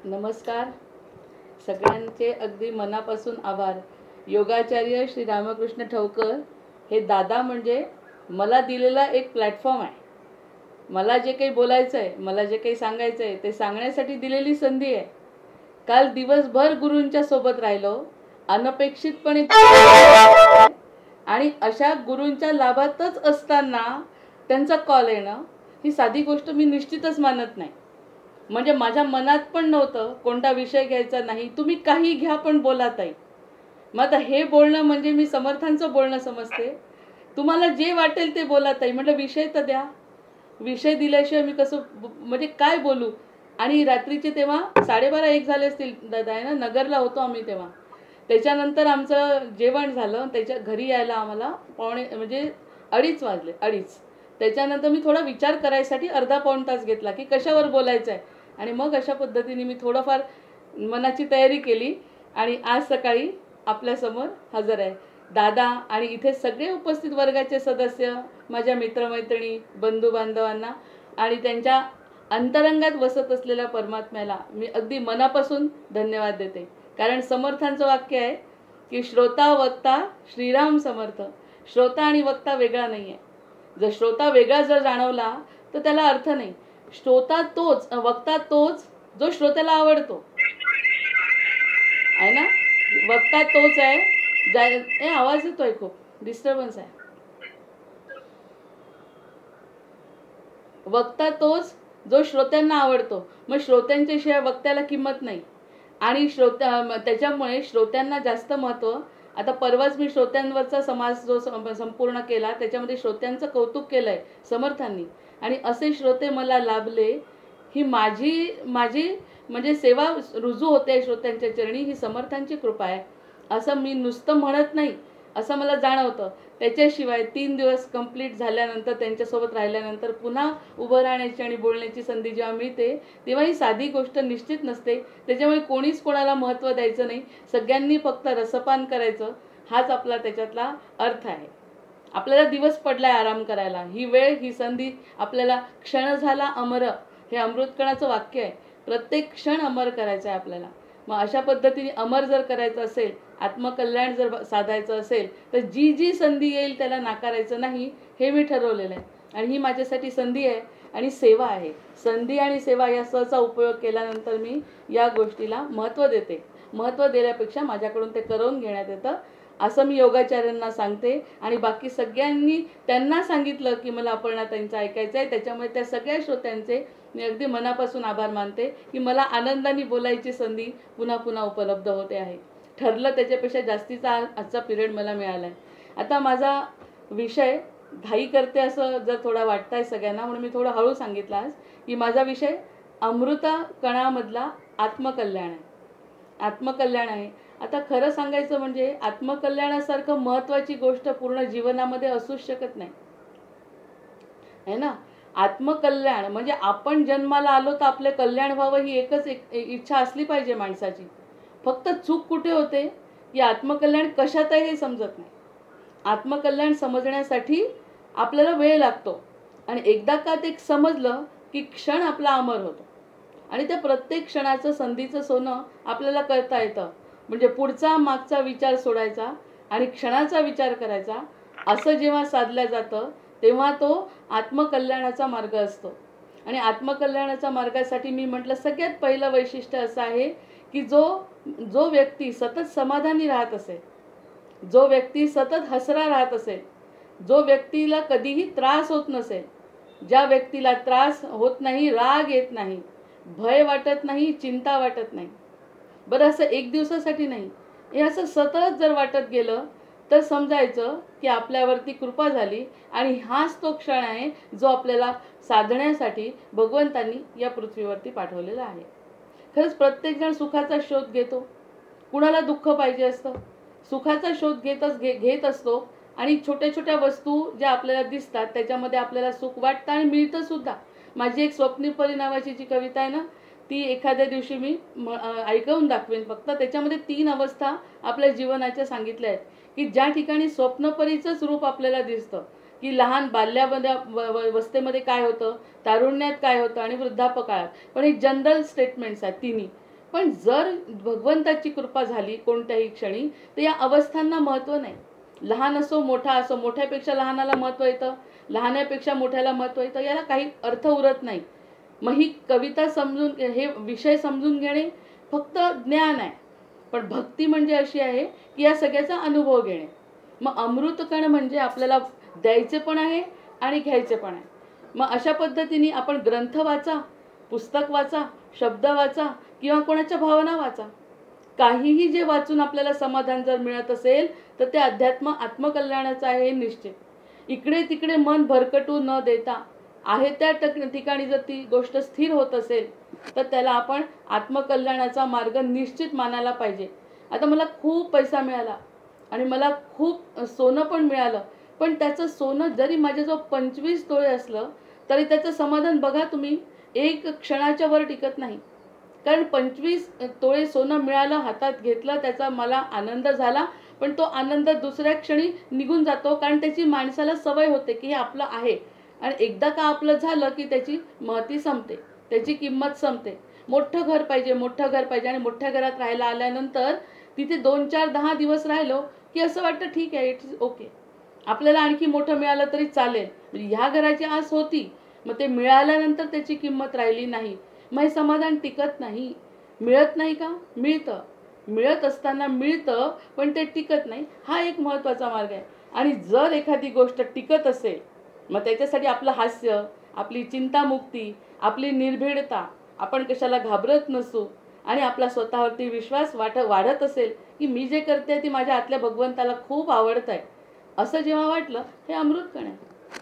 नमस्कार. सगळ्यांचे अगदी मनापासून आभार. योगाचार्य श्री रामकृष्ण ठवकर हे दादा म्हणजे मला दिलेला एक प्लॅटफॉर्म आहे. मला जे काही बोलायचं आहे, मला जे काही सांगायचं आहे ते सांगण्यासाठी दिलेली संधी आहे. काल दिवसभर गुरूंच्या सोबत राहिलो अनपेक्षितपणे आणि अशा गुरूंच्या लाभातच असताना त्यांचा कॉल येणं ही साधी गोष्ट मी निश्चितच मानत नाही. म्हणजे माझ्या मनात पण नव्हतं कोणता विषय घ्यायचा नाही, तुम्ही काही घ्या पण बोला ताई. मग आता हे बोलणं म्हणजे मी समर्थांचं बोलणं समजते. तुम्हाला जे वाटेल ते बोला ताई. म्हटलं विषय तर द्या. विषय दिल्याशिवाय मी कसं म्हणजे काय बोलू. आणि रात्रीचे तेव्हा 12:30-1 झाले असतील दादा आहे ना, नगरला होतो आम्ही तेव्हा. त्याच्यानंतर आमचं जेवण झालं. त्याच्या घरी यायला आम्हाला पावणे म्हणजे 2:30 वाजले. 2:30. त्याच्यानंतर मी थोडा विचार करायसाठी अर्धा पाऊण तास घेतला की कशावर बोलायचं आहे. आणि मग अशा पद्धतीने मी थोडंफार मनाची तयारी केली आणि आज सकाळी आपल्यासमोर हजर आहे. दादा आणि इथे सगळे उपस्थित वर्गाचे सदस्य, माझ्या मित्रमैत्रिणी, बंधुबांधवांना आणि त्यांच्या अंतरंगात वसत असलेल्या परमात्म्याला मी अगदी मनापासून धन्यवाद देते. कारण समर्थांचं वाक्य आहे की श्रोता वक्ता श्रीराम समर्थ. श्रोता आणि वक्ता वेगळा नाही आहे. जर श्रोता वेगळा जर जाणवला तर त्याला अर्थ नाही. श्रोता तोच, वक्ता तोच जो श्रोत्याला आवडतो आहे ना. वक्ता तोच आहे आवाज येतोय, खूप डिस्टर्बन्स आहे. वक्ता तोच जो श्रोत्यांना आवडतो. मग श्रोत्यांच्या शिवाय वक्त्याला किंमत नाही. आणि त्याच्यामुळे श्रोत्यांना जास्त महत्त्व. आता परवाच मी श्रोत्यांवरचा समाज जो संपूर्ण केला त्याच्यामध्ये श्रोत्यांचं कौतुक केलं आहे समर्थांनी. आणि असे श्रोते मला लाभले ही माझी म्हणजे सेवा रुजू होते श्रोत्यांच्या चरणी. ही समर्थांची कृपा आहे असं मी नुसतं म्हणत नाही, असं मला जाणवतं. त्याच्याशिवाय 3 दिवस कंप्लीट झाल्यानंतर त्यांच्यासोबत राहिल्यानंतर पुन्हा उभं राहण्याची आणि बोलण्याची संधी जेव्हा मिळते तेव्हा ही साधी गोष्ट निश्चित नसते. त्याच्यामुळे कोणीच कोणाला महत्त्व द्यायचं नाही. सगळ्यांनी फक्त रसपान करायचं, हाच आपला त्याच्यातला अर्थ आहे. आपल्याला दिवस पडलाय आराम करायला. ही वेळ, ही संधी आपल्याला क्षण झाला अमर, हे अमृतकणाचं वाक्य आहे. प्रत्येक क्षण अमर करायचं आहे आपल्याला. मग अशा पद्धतीने अमर जर करायचं असेल, आत्मकल्याण जर साधायचं असेल तर जी जी संधी येईल त्याला नाकारायचं नाही, हे मी ठरवलेलं आहे. आणि ही माझ्यासाठी संधी आहे आणि सेवा आहे. संधी आणि सेवा या सहचा उपयोग केल्यानंतर मी या गोष्टीला महत्त्व देते. महत्त्व देण्यापेक्षा माझ्याकडून ते करून घेण्यात येतं असं मी योगाचार्यांना सांगते. आणि बाकी सगळ्यांनी त्यांना सांगितलं की मला अपर्णाताईंचं ऐकायचं आहे. त्याच्यामुळे त्या सगळ्या श्रोत्यांचे मी अगदी मनापासून आभार मानते की मला आनंदाने बोलायची संधी पुन्हा पुन्हा उपलब्ध होते आहे. ठरलं त्याच्यापेक्षा जास्तीचा आजचा पिरियड मला मिळाला आहे. आता माझा विषय घाई करते असं जर थोडा वाटतं आहे सगळ्यांना, म्हणून मी थोडं हळू सांगितलं आज की माझा विषय अमृत कणामधला आत्मकल्याण आहे. आत्मकल्याण आहे. आता खरं सांगायचं म्हणजे आत्मकल्याणासारखं महत्त्वाची गोष्ट पूर्ण जीवनामध्ये असूच शकत नाही आहे ना. आत्मकल्याण म्हणजे आपण जन्माला आलो तर आपले कल्याण व्हावं ही एकच इच्छा असली पाहिजे माणसाची. फक्त चूक कुठे होते की आत्मकल्याण कशात आहे हे समजत नाही. आत्मकल्याण समजण्यासाठी आपल्याला वेळ लागतो आणि एकदा का ते समजलं की क्षण आपला अमर होतो. आणि त्या प्रत्येक क्षणाचं संधीचं सोनं आपल्याला करता येतं. म्हणजे पुढचा मागचा विचार सोडायचा आणि क्षणाचा विचार करायचा, असं जेव्हा साधलं जातं तेव्हा तो आत्मकल्याणाचा मार्ग असतो. आणि आत्मकल्याणाच्या मार्गासाठी मी म्हटलं सगळ्यात पहिलं वैशिष्ट्य असं आहे की जो व्यक्ती सतत समाधानी राहत असेल, जो व्यक्ती सतत हसरा राहत असेल, जो व्यक्तीला कधीही त्रास होत नसेल, ज्या व्यक्तीला त्रास होत नाही, राग येत नाही, भय वाटत नाही, चिंता वाटत नाही. बरं असं एक दिवसासाठी नाही, हे असं सतत जर वाटत गेलं तर समजायचं की आपल्यावरती कृपा झाली आणि हाच तो क्षण आहे जो आपल्याला साधण्यासाठी भगवंतांनी या पृथ्वीवरती पाठवलेला आहे. खरंच प्रत्येकजण सुखाचा शोध घेतो. कुणाला दुःख पाहिजे असतं, सुखाचा शोध घेत असतो. आणि छोट्या छोट्या वस्तू ज्या आपल्याला दिसतात त्याच्यामध्ये आपल्याला सुख वाटतं आणि मिळतं सुद्धा. माझी एक स्वप्नीपरी नावाची जी कविता आहे ना, ती एखाद्या दिवशी मी ऐकवून दाखवेन. फक्त त्याच्यामध्ये 3 अवस्था आपल्या जीवनाच्या सांगितल्या आहेत की ज्या ठिकाणी स्वप्नपरीचंच रूप आपल्याला दिसतं की लहान बाल्यामध्ये अवस्थेमध्ये काय होतं, तारुण्यात काय होतं आणि वृद्धापकाळात. पण हे जनरल स्टेटमेंट्स आहेत तिन्ही. पण जर भगवंताची कृपा झाली कोणत्याही क्षणी, तर या अवस्थांना महत्त्व नाही. लहान असो मोठा असो, मोठ्यापेक्षा लहानाला महत्त्व येतं, लहानापेक्षा मोठ्याला महत्त्व येतं, याला काही अर्थ उरत नाही. मग ही कविता समजून, हे विषय समजून घेणे फक्त ज्ञान आहे. पण भक्ती म्हणजे अशी आहे की या सगळ्याचा अनुभव घेणे. मग अमृतकण म्हणजे आपल्याला द्यायचे पण आहे आणि घ्यायचे पण आहे. मग अशा पद्धतीने आपण ग्रंथ वाचा, पुस्तक वाचा, शब्द वाचा किंवा कोणाच्या भावना वाचा. काहीही जे वाचून आपल्याला समाधान जर मिळत असेल तर ते अध्यात्म आत्मकल्याणाचं आहे हे निश्चित. इकडे तिकडे मन भरकटू न देता आहे त्या ठिकाणी जर ती गोष्ट स्थिर होत असेल तर त्याला आपण आत्मकल्याणाचा मार्ग निश्चित मानायला पाहिजे. आता मला खूप पैसा मिळाला आणि मला खूप सोनं पण मिळालं, पण त्याचं सोनं जरी माझ्याजवळ 25 तोळे असलं तरी त्याचं समाधान बघा तुम्ही एक क्षणाच्या वर टिकत नाही. कारण 25 तोळे सोनं मिळालं, हातात घेतलं, त्याचा मला आनंद झाला, पण तो आनंद दुसऱ्या क्षणी निघून जातो. कारण त्याची माणसाला सवय होते की हे आपलं आहे आणि एकदा का आपलं झालं की त्याची महती संपते, त्याची किंमत संपते. मोठं घर पाहिजे, मोठं घर पाहिजे आणि मोठ्या घरात राहायला आल्यानंतर तिथे 2, 4, 10 दिवस राहिलो की असं वाटतं ठीक आहे, इट्स ओके, आपल्याला आणखी मोठं मिळालं तरी चालेल. ह्या घराची आस होती, मग ते मिळाल्यानंतर त्याची किंमत राहिली नाही, मग हे समाधान टिकत नाही. मिळत नाही का? मिळतं, मिळत असताना मिळतं, पण ते टिकत नाही. हा एक महत्त्वाचा मार्ग आहे. आणि जर एखादी गोष्ट टिकत असेल मग त्याच्यासाठी आपलं हास्य, आपली चिंतामुक्ती, आपली निर्भीडता, आपण कशाला घाबरत नसू आणि आपला स्वतःवरती विश्वास वाढत असेल की मी जे करते ती माझ्या आतल्या भगवंताला खूप आवडत आहे, असं जेव्हा वाटलं, हे अमृतकण आहे.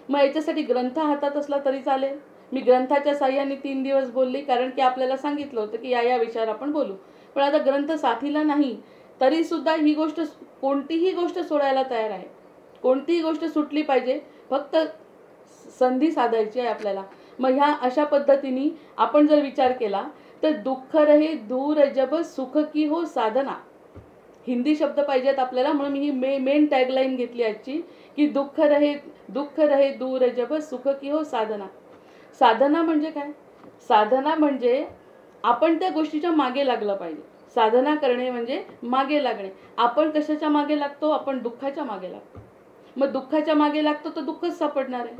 मग याच्यासाठी ग्रंथ हातात असला तरी चालेल. मी ग्रंथाच्या साह्याने 3 दिवस बोलली कारण की आपल्याला सांगितलं होतं की या विषयावर आपण बोलू. पण आता ग्रंथ साथीला नाही तरी सुद्धा ही गोष्ट, कोणतीही गोष्ट सोडायला तयार आहे. कोणतीही गोष्ट सुटली पाहिजे, फक्त संधी साधायची आहे आपल्याला. मग ह्या अशा पद्धतीने आपण जर विचार केला तर दुःख रहे दूर जब सुख की हो साधना. हिंदी शब्द पाहिजेत आपल्याला, म्हणून मी ही मेन टॅगलाईन घेतली आजची की दुःख रहे दूर जब सुख की हो साधना. साधना म्हणजे काय? साधना म्हणजे आपण त्या गोष्टीच्या मागे लागलं पाहिजे. साधना करणे म्हणजे मागे लागणे. आपण कशाच्या मागे लागतो? आपण दुःखाच्या मागे लागतो. मग दुःखाच्या मागे लागतो तर दुःखच सापडणार आहे.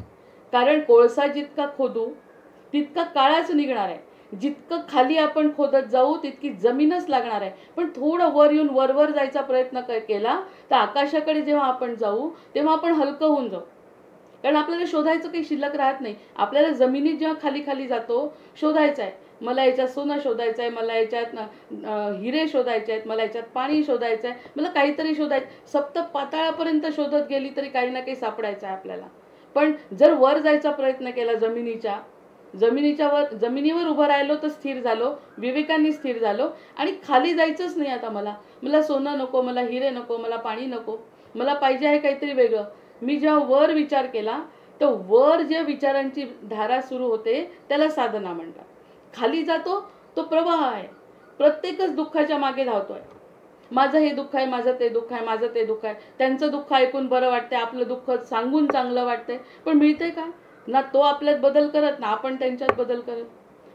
कारण कोळसा जितका खोदू तितका काळाच निघणार आहे. जितकं खाली आपण खोदत जाऊ तितकी जमीनच लागणार आहे. पण थोडं वर येऊन वरवर जायचा प्रयत्न केला तर आकाशाकडे जेव्हा आपण जाऊ तेव्हा आपण हलकं होऊन जाऊ. कारण आपल्याला शोधायचं काही शिल्लक राहत नाही. आपल्याला जमिनीत जेव्हा खाली खाली जातो शोधायचं आहे, मला याच्यात सोनं शोधायचं आहे, मला याच्यात हिरे शोधायचे आहेत, मला याच्यात पाणी शोधायचं आहे, मला काहीतरी शोधायचं. सप्त पाताळापर्यंत शोधत गेली तरी काही ना काही सापडायचं आहे आपल्याला. पण जर वर जायचा प्रयत्न केला जमिनीवर उभं राहिलो तर स्थिर झालो, विवेकांनी स्थिर झालो. आणि खाली जायचंच नाही. आता मला सोनं नको, मला हिरे नको, मला पाणी नको, मला पाहिजे आहे काहीतरी वेगळं. मी जेव्हा वर विचार केला तर वर जे विचारांची धारा सुरू होते त्याला साधना म्हणतात. खाली जातो तो प्रवाह आहे. प्रत्येकच दुःखाच्या मागे धावतोय. माझं हे दुःख आहे, माझं ते दुःख आहे, माझं ते दुःख आहे. त्यांचं दुःख ऐकून बरं वाटतंय, आपलं दुःख सांगून चांगलं वाटतंय, पण मिळतंय काय? ना तो आपल्यात बदल करत, ना आपण त्यांच्यात बदल करत.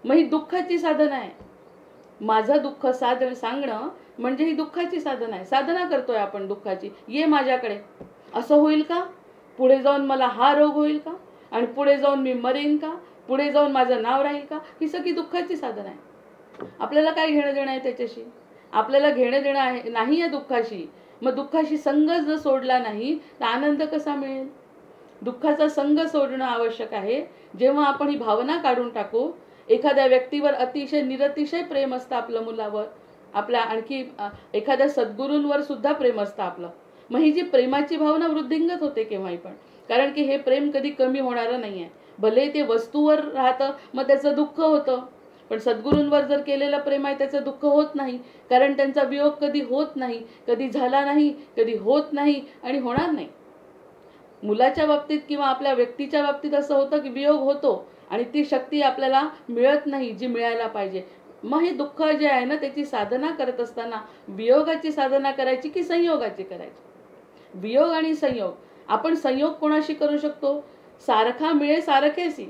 मग ही दुःखाची साधना आहे. माझं दुःख सांगणं म्हणजे ही दुःखाची साधना आहे. साधना करतोय आपण दुःखाची. ये माझ्याकडे. असं होईल का? पुढे जाऊन मला हा रोग होईल का? आणि पुढे जाऊन मी मरेन का? पुढे जाऊन माझं नाव राहील का? ही सगळी दुःखाची साधना आहे. आपल्याला काय घेणं देणं आहे त्याच्याशी? आपल्याला घेणं देणं आहे नाही या दुःखाशी. मग दुःखाशी संग जर सोडला नाही तर आनंद कसा मिळेल? दुःखाचा संग सोडणं आवश्यक आहे. जेव्हा आपण ही भावना काढून टाकू, एखाद्या व्यक्तीवर अतिशय निरतिशय प्रेम असतं आपलं, मुलावर, आपल्या आणखी एखाद्या सद्गुरूंवर सुद्धा प्रेम असतं आपलं. मग ही जी प्रेमाची भावना वृद्धिंगत होते केव्हाही पण. कारण की हे प्रेम कधी कमी होणारं नाही आहे. भले ते वस्तूवर राहतं मग त्याचं दुःख होतं, पण सद्गुरूंवर जर केलेलं प्रेम आहे त्याचं दुःख होत नाही. कारण त्यांचा वियोग कधी होत नाही, कधी झाला नाही, कधी होत नाही आणि होणार नाही. मुलाच्या बाबतीत किंवा आपल्या व्यक्तीच्या बाबतीत असं होतं की वियोग होतो आणि ती शक्ती आपल्याला मिळत नाही जी मिळायला पाहिजे. मग हे दुःख जे आहे ना त्याची साधना करत असताना वियोगाची साधना करायची की संयोगाची करायची? वियोग आणि संयोग. आपण संयोग कोणाशी करू शकतो? सारखा मिळे सारखेसी.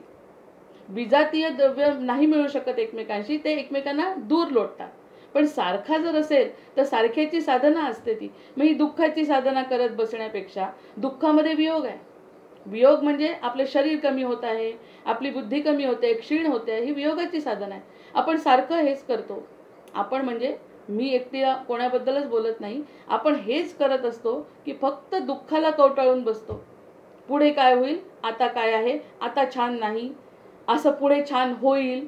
विजातीय द्रव्य नाही मिळू शकत एकमेकांशी, ते एकमेकांना दूर लोटतात. पण सारखा जर असेल तर सारख्याची साधना असते ती. मग ही दुःखाची साधना करत बसण्यापेक्षा दुःखामध्ये वियोग आहे. वियोग म्हणजे आपले शरीर कमी होत आहे, आपली बुद्धी कमी होते, क्षीण होते, ही वियोगाची साधना आहे. आपण सारखं हेच करतो. आपण म्हणजे मी एकटीला कोणाबद्दलच बोलत नाही, आपण हेच करत असतो की फक्त दुःखाला कवटाळून बसतो. पुढे काय होईल, आता काय आहे, आता छान नाही, असं पुढे छान होईल,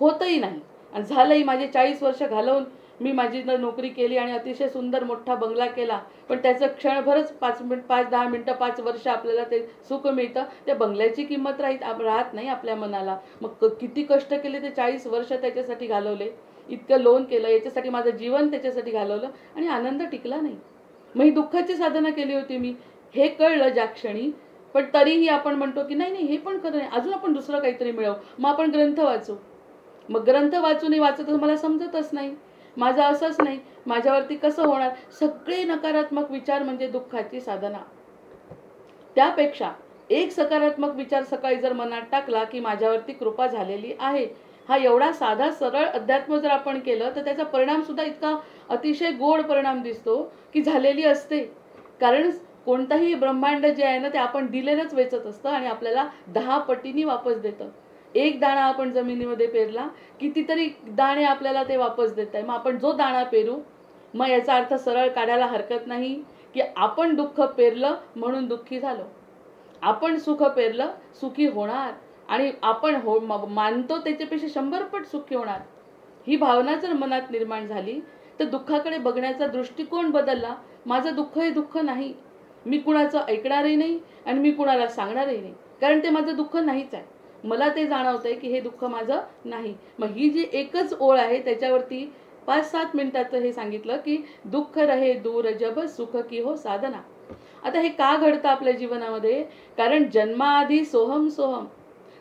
होतही नाही. आणि झालंही, माझे 40 वर्ष घालवून मी माझी नोकरी केली आणि अतिशय सुंदर मोठा बंगला केला, पण त्याचं क्षणभरच 5-10 मिनटं 5 वर्ष आपल्याला ते सुख मिळतं. त्या बंगल्याची किंमत राहत नाही आपल्या मनाला. मग किती कष्ट केले, ते 40 वर्ष त्याच्यासाठी घालवले, इतकं लोन केलं, याच्यासाठी माझं जीवन त्याच्यासाठी घालवलं आणि आनंद टिकला नाही. मग ही दुःखाची साधना केली होती मी, हे कळलं ज्या क्षणी. पण तरीही आपण म्हणतो की नाही नाही, हे पण खरं नाही, अजून आपण दुसरं काहीतरी मिळवू, मग आपण ग्रंथ वाचू. मग ग्रंथ वाचूनही वाचत मला समजतच नाही, माझं असंच नाही, माझ्यावरती कसं होणार. सगळे नकारात्मक विचार म्हणजे दुःखाची साधना. त्यापेक्षा एक सकारात्मक विचार सकाळी जर मनात टाकला की माझ्यावरती कृपा झालेली आहे, हा एवढा साधा सरळ अध्यात्म जर आपण केलं तर त्याचा परिणाम सुद्धा इतका अतिशय गोड परिणाम दिसतो की झालेली असते. कारण कोणताही ब्रह्मांड जे आहे ना, ते आपण दिलेलंच वेचत असतं आणि आपल्याला 10 पटीने वापस देतं. एक दाणा आपण जमिनीमध्ये पेरला, कितीतरी दाणे आपल्याला ते वापस देत आहे. मग आपण जो दाणा पेरू, मग याचा अर्थ सरळ काढायला हरकत नाही की आपण दुःख पेरलं म्हणून दुःखी झालो. आपण सुख पेरलं, सुखी होणार, आणि आपण मानतो त्याच्यापेक्षा 100 पट सुखी होणार. ही भावना जर मनात निर्माण झाली तर दुःखाकडे बघण्याचा दृष्टिकोन बदलला. माझं दुःख हे दुःख नाही, मी कुणाचं ऐकणारही नाही आणि मी कुणाला सांगणारही नाही, कारण ते माझं दुःख नाहीच आहे. मला ते जाणवतंय की हे दुःख माझं नाही. मग ही जी एकच ओळ आहे त्याच्यावरती 5-7 मिनिटाचं हे सांगितलं की दुःख रहे दूर जब सुख की हो साधना. आता हे का घडतं आपल्या जीवनामध्ये? कारण जन्माआधी सोहम सोहम,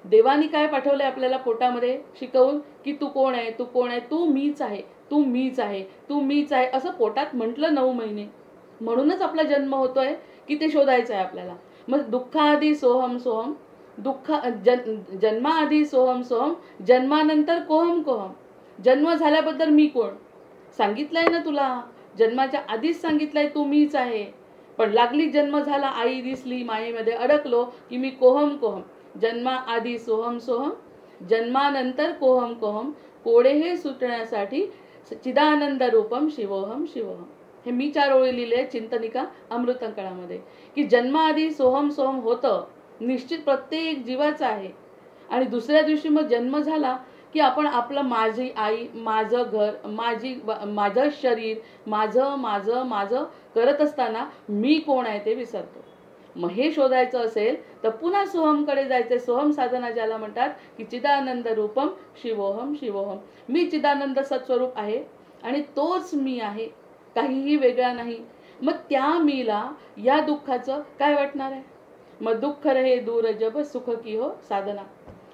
देवानी काय पाठवलंय आपल्याला पोटामध्ये शिकवून की तू कोण आहे, तू कोण आहे, तू मीच आहे, तू मीच आहे, तू मीच आहे, असं पोटात म्हटलं 9 महिने. म्हणूनच आपला जन्म होतोय की ते शोधायचं आहे आपल्याला. मग दुःखाआधी सोहम सोहम, जन्माआधी सोहम सोहम, जन्मानंतर कोहम कोहम. जन्म झाल्याबद्दल मी कोण सांगितलंय ना तुला, जन्माच्या आधीच सांगितलंय तू मीच आहे. पण लागली जन्म झाला, आई दिसली, मायेमध्ये अडकलो की मी कोहम कोहम. जन्माआधी सोहम सोहम, जन्मानंतर कोहम कोहम, कोडे हे सुटण्यासाठी चिदानंद रूपम शिवोहम शिवोहम. हे मी 4 ओळी लिहिले चिंतनिका अमृतंकळामध्ये की जन्माआधी सोहम सोहम होतं, निश्चित प्रत्येक जीवाचं आहे. आणि दुसऱ्या दिवशी मग जन्म झाला की आपण आपलं, माझी आई, माझं घर, माझं शरीर, माझं माझं माझं करत असताना मी कोण आहे ते विसरतो. मग हे शोधायचं असेल तर पुन्हा सोहमकडे जायचं. सोहम साधना ज्याला म्हणतात की चिदानंद रूपम शिवोहम शिवोहम. मी चिदानंद सत्स्वरूप आहे आणि तोच मी आहे, काहीही वेगळा नाही. मग त्या मीला या दुःखाचं काय वाटणार आहे? मग दुःख रहे दूर जब सुख की हो साधना.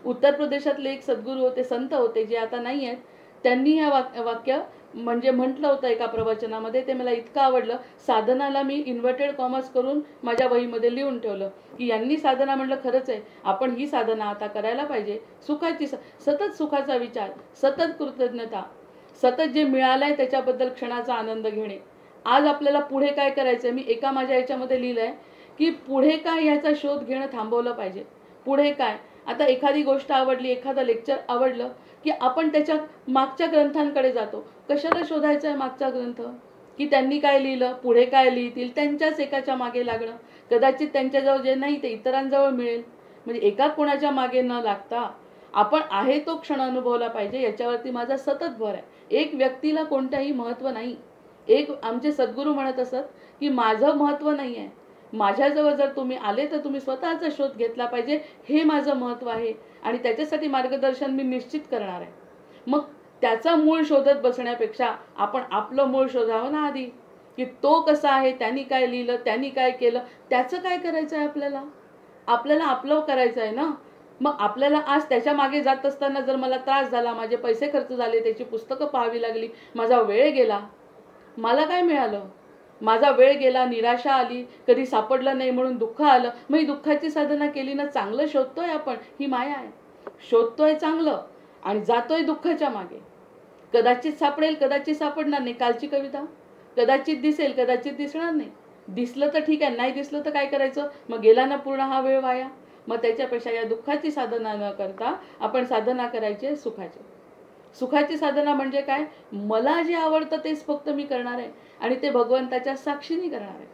उत्तर प्रदेशातले एक सद्गुरू होते, संत होते, जे आता नाही आहेत. त्यांनी हे वाक्य म्हणजे म्हटलं होतं एका प्रवचनामध्ये, ते मला इतकं आवडलं. साधनाला मी इन्व्हर्टेड कॉमर्स करून माझ्या वहीमध्ये लिहून ठेवलं की यांनी साधना. म्हटलं खरंच आहे, आपण ही साधना आता करायला पाहिजे. सुखाची, सतत सुखाचा विचार, सतत कृतज्ञता, सतत जे मिळालंय त्याच्याबद्दल क्षणाचा आनंद घेणे. आज आपल्याला पुढे काय करायचंय, मी एका माझ्या याच्यामध्ये लिहिलंय की पुढे काय याचा शोध घेणं थांबवलं पाहिजे. पुढे काय, आता एखादी गोष्ट आवडली, एखादं लेक्चर आवडलं की आपण त्याच्या मागच्या ग्रंथांकडे जातो. कशाला शोधायचं आहे मागचा ग्रंथ, की त्यांनी काय लिहिलं, पुढे काय लिहितील, त्यांच्याच एकाच्या मागे लागणं. कदाचित त्यांच्याजवळ जे नाही ते इतरांजवळ मिळेल. म्हणजे एका कोणाच्या मागे न लागता आपण आहे तो क्षण अनुभवला पाहिजे, याच्यावरती माझा सतत भर आहे. एक व्यक्तीला कोणत्याही महत्त्व नाही. एक आमचे सद्गुरू म्हणत असत की माझं महत्त्व नाही आहे, माझ्याजवळ जर तुम्ही आले तर तुम्ही स्वतःचा शोध घेतला पाहिजे, हे माझं महत्त्व आहे आणि त्याच्यासाठी मार्गदर्शन मी निश्चित करणार आहे. मग त्याचा मूळ शोधत बसण्यापेक्षा आपण आपलं मूळ शोधावं ना आधी, की तो कसा आहे, त्यांनी काय लिहिलं, त्यांनी काय केलं, त्याचं काय करायचं आहे आपल्याला. आपल्याला आपलं करायचं आहे ना. मग आपल्याला आज त्याच्या मागे जात असताना जर मला त्रास झाला, माझे पैसे खर्च झाले, त्याची पुस्तकं पाहावी लागली, माझा वेळ गेला, मला काय मिळालं? माझा वेळ गेला, निराशा आली, कधी सापडलं नाही म्हणून दुःख आलं. मग ही दुःखाची साधना केली ना, चांगलं शोधतोय आपण, ही माया आहे. शोधतोय चांगलं आणि जातोय दुःखाच्या मागे. कदाचित सापडेल, कदाचित सापडणार नाही. कालची कविता, कदाचित दिसेल, कदाचित दिसणार नाही. दिसलं तर ठीक आहे, नाही दिसलं तर काय करायचं? मग गेला ना पूर्ण हा वेळ वाया. मग त्याच्यापेक्षा या दुःखाची साधना न करता आपण साधना करायची सुखाची. सुखाची साधना म्हणजे काय? मला जे आवडतं तेच फक्त मी करणार आहे आणि ते भगवंताच्या साक्षीने करणार आहे,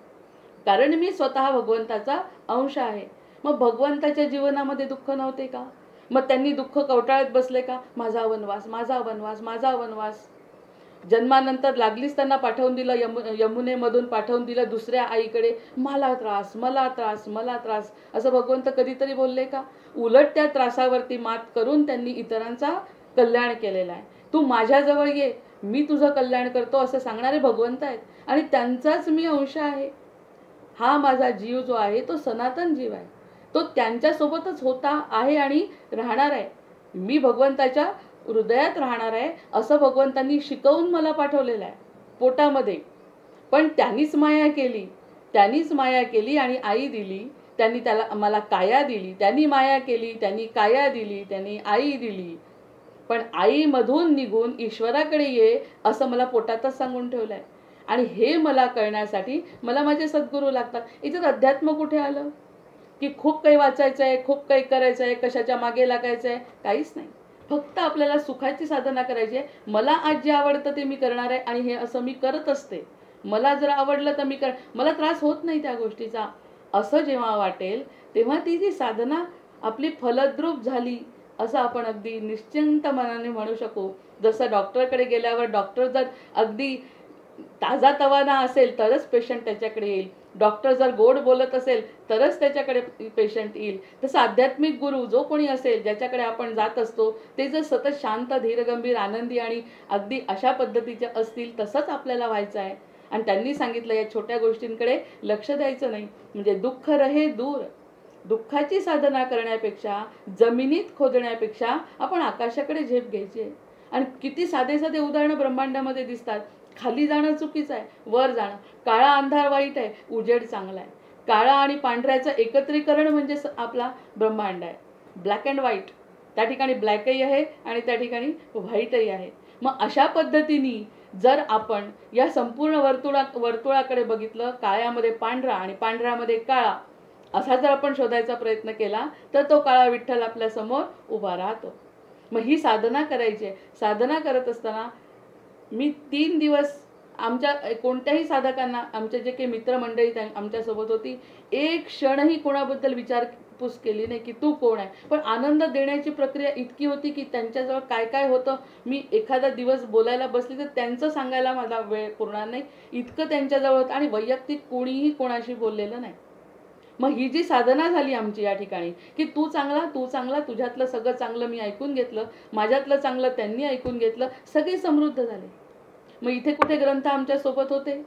कारण मी स्वतः भगवंताचा अंश आहे. मग भगवंताच्या जीवनामध्ये दुःख नव्हते का? मग त्यांनी दुःख कवटाळत बसले का? माझा वनवास, माझा वनवास, माझा वनवास. जन्मानंतर लागलीच त्यांना पाठवून दिलं, यमुनेमधून पाठवून दिलं दुसऱ्या आईकडे. मला त्रास, मला त्रास, मला त्रास, असं भगवंत कधीतरी बोलले का? उलट त्या त्रासावरती मात करून त्यांनी इतरांचा कल्याण केलेलं आहे. तू माझ्याजवळ ये, मी तुझं कल्याण करतो असं सांगणारे भगवंत आहेत आणि त्यांचाच मी अंश आहे. हा माझा जीव जो आहे तो सनातन जीव आहे, तो त्यांच्यासोबतच होता, आहे आणि राहणार आहे. मी भगवंताच्या हृदयात राहणार आहे असं भगवंतांनी शिकवून मला पाठवलेलं आहे पोटामध्ये. पण त्यांनीच माया केली, त्यांनीच माया केली आणि आई दिली. त्यांनी त्याला मला काया दिली. त्यांनी माया केली, त्यांनी काया दिली, त्यांनी आई दिली. पण आईमधून निघून ईश्वराकडे ये असं मला पोटातच सांगून ठेवलं आहे. आणि हे मला कळण्यासाठी मला माझे सद्गुरू लागतात. इथं अध्यात्म कुठे आलं? की खूप काही वाचायचं आहे, खूप काही करायचं आहे, कशाच्या मागे लागायचं आहे, काहीच नाही. फक्त आपल्याला सुखाची साधना करायची आहे. मला आज जे आवडतं ते मी करणार आहे आणि हे असं मी करत असते. मला जर आवडलं तर मी मला त्रास होत नाही त्या गोष्टीचा असं जेव्हा वाटेल तेव्हा ती जी साधना आपली फलद्रूप झाली असं आपण अगदी निश्चिंत मनाने म्हणू शकू. जसं डॉक्टरकडे गेल्यावर डॉक्टर जर अगदी ताजा तवाना असेल तरच पेशंट त्याच्याकडे येईल. डॉक्टर जर गोड बोलत असेल तरच त्याच्याकडे पेशंट येईल. तसं आध्यात्मिक गुरु जो कोणी असेल ज्याच्याकडे आपण जात असतो ते जर सतत शांत, धीरगंभीर, आनंदी आणि अगदी अशा पद्धतीचे असतील तसंच आपल्याला व्हायचं आहे. आणि त्यांनी सांगितलं या छोट्या गोष्टींकडे लक्ष द्यायचं नाही. म्हणजे दुःख रहे दूर. दुःखाची साधना करण्यापेक्षा, जमिनीत खोदण्यापेक्षा आपण आकाशाकडे झेप घ्यायची आहे. आणि किती साधे साधे उदाहरणं ब्रह्मांडामध्ये दिसतात. खाली जाणं चुकीचं आहे, वर जाणं. काळा अंधार वाईट आहे, उजेड चांगला आहे. काळा आणि पांढऱ्याचं एकत्रीकरण म्हणजे आपला ब्रह्मांड आहे. Black and white. त्या ठिकाणी ब्लॅकही आहे आणि त्या ठिकाणी व्हाईटही आहे. मग अशा पद्धतीने जर आपण या संपूर्ण वर्तुळाकडे बघितलं, काळ्यामध्ये पांढरा आणि पांढऱ्यामध्ये काळा असा जर आपण शोधायचा प्रयत्न केला तर तो काळा विठ्ठल आपल्या समोर उभा राहतो. मग ही साधना करायची आहे. साधना करत असताना मी 3 दिवस आमच्या कोणत्याही साधकांना, आमचे जे काही मित्रमंडळी आमच्यासोबत होती, एक क्षणही कोणाबद्दल विचारपूस केली नाही की तू कोण आहे. पण आनंद देण्याची प्रक्रिया इतकी होती की त्यांच्याजवळ काय काय होतं, मी एखादा दिवस बोलायला बसली तर त्यांचं सांगायला माझा वेळ पुरणार नाही इतकं त्यांच्याजवळ होतं. आणि वैयक्तिक कोणीही कोणाशी बोललेलं नाही. मग ही जी साधना झाली आमची या ठिकाणी की तू चांगला, तू चांगला, तुझ्यातलं सगळं चांगलं मी ऐकून घेतलं, माझ्यातलं चांगलं त्यांनी ऐकून घेतलं, सगळे समृद्ध झाले. मग इथे कुठे ग्रंथ आमच्यासोबत होते,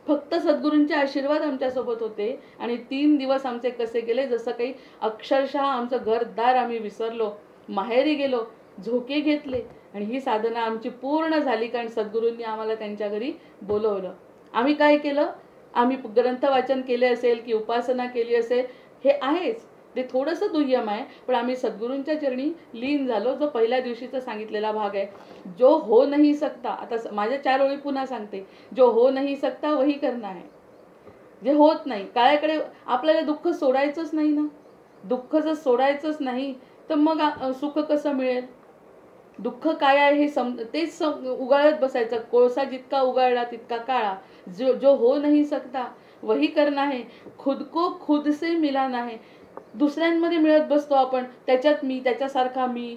फक्त सद्गुरूंचे आशीर्वाद आमच्यासोबत होते. आणि 3 दिवस आमचे कसे गेले, जसं काही अक्षरशः आमचं घरदार आम्ही विसरलो, माहेरी गेलो, झोके घेतले. आणि ही साधना आमची पूर्ण झाली कारण सद्गुरूंनी आम्हाला त्यांच्या घरी बोलवलं. आम्ही काय केलं, आम्ही ग्रंथ वाचन केले असेल की उपासना केली असेल हे आहेच, ते थोडंसं दुय्यम आहे. पण आम्ही सद्गुरूंच्या चरणी लीन झालो. जो पहिल्या दिवशीचा सांगितलेला भाग आहे, जो हो नहीं सकता. आता माझ्या 4 ओळी पुन्हा सांगते. जो हो नहीं सकता वही करना है. जे होत नाही, काळ्याकडे आपल्याला दुःख सोडायचंच नाही ना. दुःख जर सोडायचंच नाही तर मग सुख कसं मिळेल? दुःख काय आहे हे तेच उगाळत बसायचं. कोळसा जितका उगाळला तितका काळा. जो हो नहीं सकता वही करना है, खुद को खुद से मिलाना है. दुसऱ्यांमध्ये मिळत बसतो आपण, त्याच्यात मी, त्याच्यासारखा मी.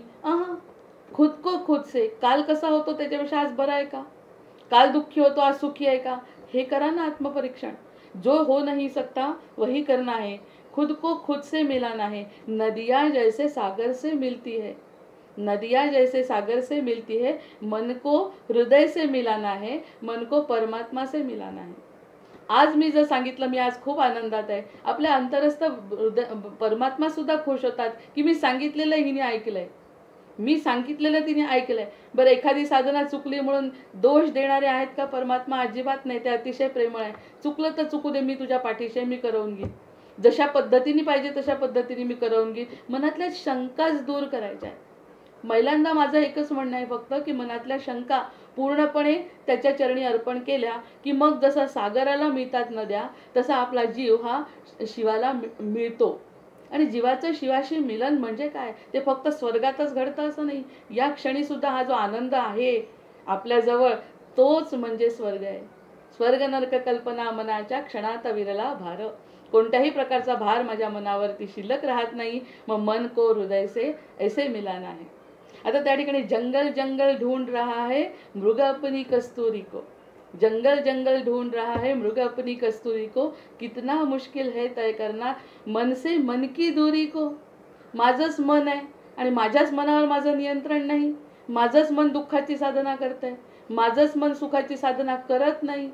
खुद को खुद से. काल कसा होतो त्याच्यापेक्षा आज बरा आहे का? काल दुःखी होतो आज सुखी आहे का? हे करा ना आत्मपरीक्षण. जो हो नहीं सकता वही करना है, खुद को खुद से मिलाना है. नदियाँ जैसे सागर से मिलती है, नदियाँ जैसे सागर से मिलती है. मन को हृदय से मिलाना है, मन को परमात्मा से मिलाना है. आज मी जर सांगितलं, मी आज खूप आनंदात आहे. आपल्या अंतरस्थ परमात्मा सुद्धा खुश होतात की मी सांगितलेलं हिने ऐकलंय, मी सांगितलेलं तिने ऐकलंय. बरं, एखादी साधना चुकली म्हणून दोष देणारे आहेत का परमात्मा? अजिबात नाही. ते अतिशय प्रेमळ आहे. चुकलं तर चुकू दे, मी तुझ्या पाठीशी मी करवून घेईन. जशा पद्धतीने पाहिजे तशा पद्धतीने मी करवून घेईन. मनातल्या शंकाच दूर करायच्या आहेत. महिल्यांदा माझं एकच म्हणणं आहे फक्त की मनातल्या शंका पूर्णपणे त्याच्या चरणी अर्पण केल्या की मग जसा सागराला मिळतात नद्या तसा आपला जीव हा शिवाला मिळतो. आणि जीवाचं शिवाशी मिलन म्हणजे काय, ते फक्त स्वर्गातच घडतं असं नाही. या क्षणी सुद्धा हा जो आनंद आहे आपल्याजवळ तोच म्हणजे स्वर्ग आहे. स्वर्ग नरक कल्पना मनाच्या क्षणात विरला भार. कोणत्याही प्रकारचा भार माझ्या मनावरती शिल्लक राहत नाही. मग मन को हृदय से ऐसे मिलाना है. आता त्या ठिकाणी जंगल जंगल ढूंढ रहा है मृग अपनी कस्तूरी को. जंगल जंगल ढूंढ रहा है मृग अपनी कस्तूरी को. कितना मुश्किल है तय करना मन से मन की दूरी को. माझंच मन आहे आणि माझ्याच मनावर माझं नियंत्रण नाही. माझंच मन दुःखाची साधना करतंय, माझंच मन सुखाची साधना करत नाही.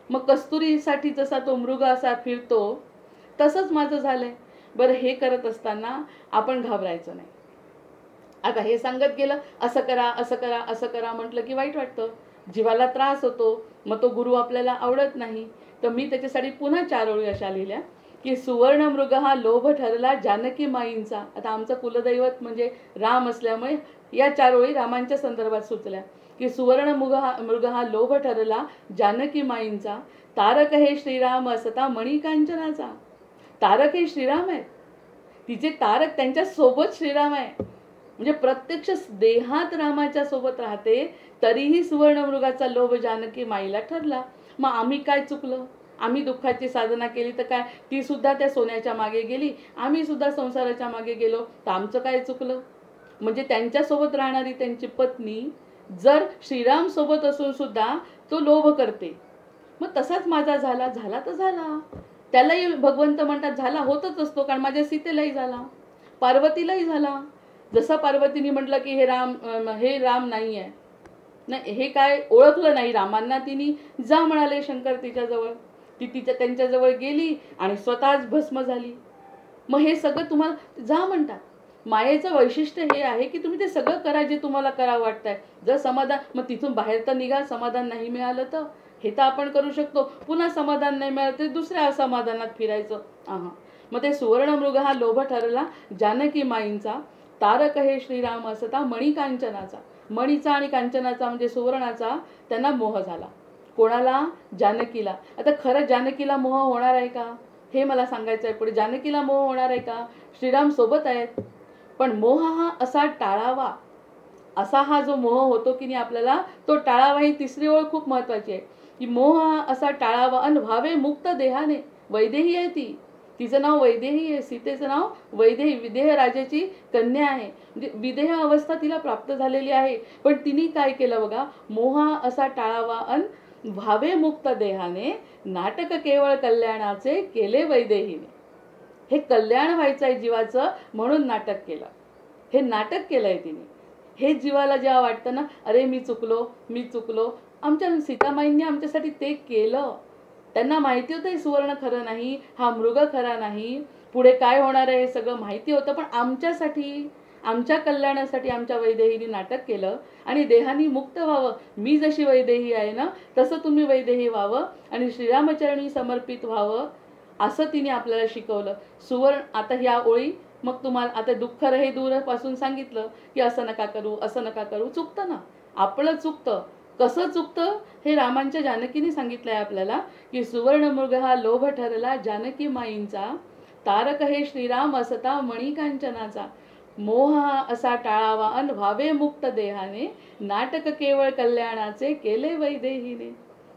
मग कस्तुरीसाठी जसा तो मृग असा फिरतो तसंच माझं झालंय. बरं, हे करत असताना आपण घाबरायचं नाही. आता हे सांगत गेलं असं करा असं करा असं करा म्हटलं की वाईट वाटतं, जीवाला त्रास होतो, मग तो गुरु आपल्याला आवडत नाही. तर मी त्याच्यासाठी पुन्हा 4 ओळी अशा लिहिल्या की सुवर्ण मृग हा लोभ ठरला जानकी माईंचा. आता आमचं कुलदैवत म्हणजे राम असल्यामुळे या 4 ओळी रामांच्या संदर्भात सुचल्या की सुवर्ण मृग हा लोभ ठरला जानकी माईंचा. तारक हे श्रीराम असता मणिकांचनाचा. तारक हे श्रीराम आहे, तिचे तारक त्यांच्या सोबत श्रीराम आहे. म्हणजे प्रत्यक्ष देहात रामाच्या सोबत राहते तरीही सुवर्णमृगाचा लोभ जानकी माईला ठरला. मग आम्ही काय चुकलं? आम्ही दुःखाची साधना केली तर काय, ती सुद्धा त्या सोन्याच्या मागे गेली, आम्ही सुद्धा संसाराच्या मागे गेलो, तर आमचं काय चुकलं? म्हणजे त्यांच्यासोबत राहणारी त्यांची पत्नी जर श्रीराम सोबत असून सुद्धा तो लोभ करते. मग तसाच माझा झाला तर झाला. त्यालाही भगवंत म्हणतात झाला, होतच असतो. कारण माझ्या सीतेलाही झाला, पार्वतीलाही झाला. जसं पार्वतीने म्हटलं की हे राम नाही आहे, नाही हे काय ओळखलं नाही रामांना, तिने जा म्हणाले शंकर तिच्याजवळ. ती त्यांच्याजवळ गेली आणि स्वतःच भस्म झाली. मग हे सगळं तुम्हाला जा म्हणतात. मायेचं वैशिष्ट्य हे आहे की तुम्ही ते सगळं करा जे तुम्हाला करावं वाटतंय. जर समाधान, मग तिथून बाहेर तर निघा, समाधान नाही मिळालं तर हे तर आपण करू शकतो. पुन्हा समाधान नाही मिळालं तर दुसऱ्या असमाधानात फिरायचं. मग ते सुवर्णमृग हा लोभ ठरला जानकी माईंचा. तारक हे श्रीराम असता मणिकांचनाचा. मणीचा आणि कांचनाचा म्हणजे सुवर्णाचा त्यांना मोह झाला. कोणाला? जानकीला. आता खरं जानकीला मोह होणार आहे का हे मला सांगायचं आहे पुढे. जानकीला मोह होणार आहे का? श्रीराम सोबत आहेत, पण मोह हा असा टाळावा, असा हा जो मोह होतो की नाही आपल्याला, तो टाळावा. ही 3री ओळ खूप महत्वाची आहे की मोह हा असा टाळावा अन व्हावे मुक्त देहाने. वैदेही आहे ती, तिचं नाव वैदेही आहे, सीतेचं नाव वैदेही, विदेह राजाची कन्या आहे. म्हणजे विदेह अवस्था तिला प्राप्त झालेली आहे. पण तिने काय केलं बघा, मोह असा टाळावा अन व्हावे मुक्त देहाने. नाटक केवळ कल्याणाचे केले वैदेहीने. हे कल्याण व्हायचं आहे जीवाचं म्हणून नाटक केलं. हे नाटक केलंय तिने. हे जीवाला जेव्हा वाटतं ना, अरे मी चुकलो. आमच्या सीतामाईंनी आमच्यासाठी ते केलं. त्यांना माहिती होतं हे सुवर्ण खरं नाही, हा मृग खरा नाही, पुढे काय होणार आहे हे सगळं माहिती होतं. पण आमच्यासाठी, आमच्या कल्याणासाठी आमच्या वैदेहीने नाटक केलं आणि देहानी मुक्त व्हावं. मी जशी वैदेही आहे ना तसं तुम्ही वैदेही व्हावं आणि श्रीरामचरणी समर्पित व्हावं असं तिने आपल्याला शिकवलं. सुवर्ण. आता ह्या ओळी मग तुम्हाला आता दुःख रहे दूर पासून सांगितलं की असं नका करू. चुकतं ना, आपलं चुकतं. कसं चुकतं हे रामांच्या जानकीने सांगितलंय आपल्याला की सुवर्णमृग हा लोभ ठरला जानकी माईंचा. तारक हे श्रीराम असता मणिकांचनाचा. मोह असा टाळावा अन व्हावे मुक्त देहाने. नाटक केवळ कल्याणाचे केले वैदेहीने.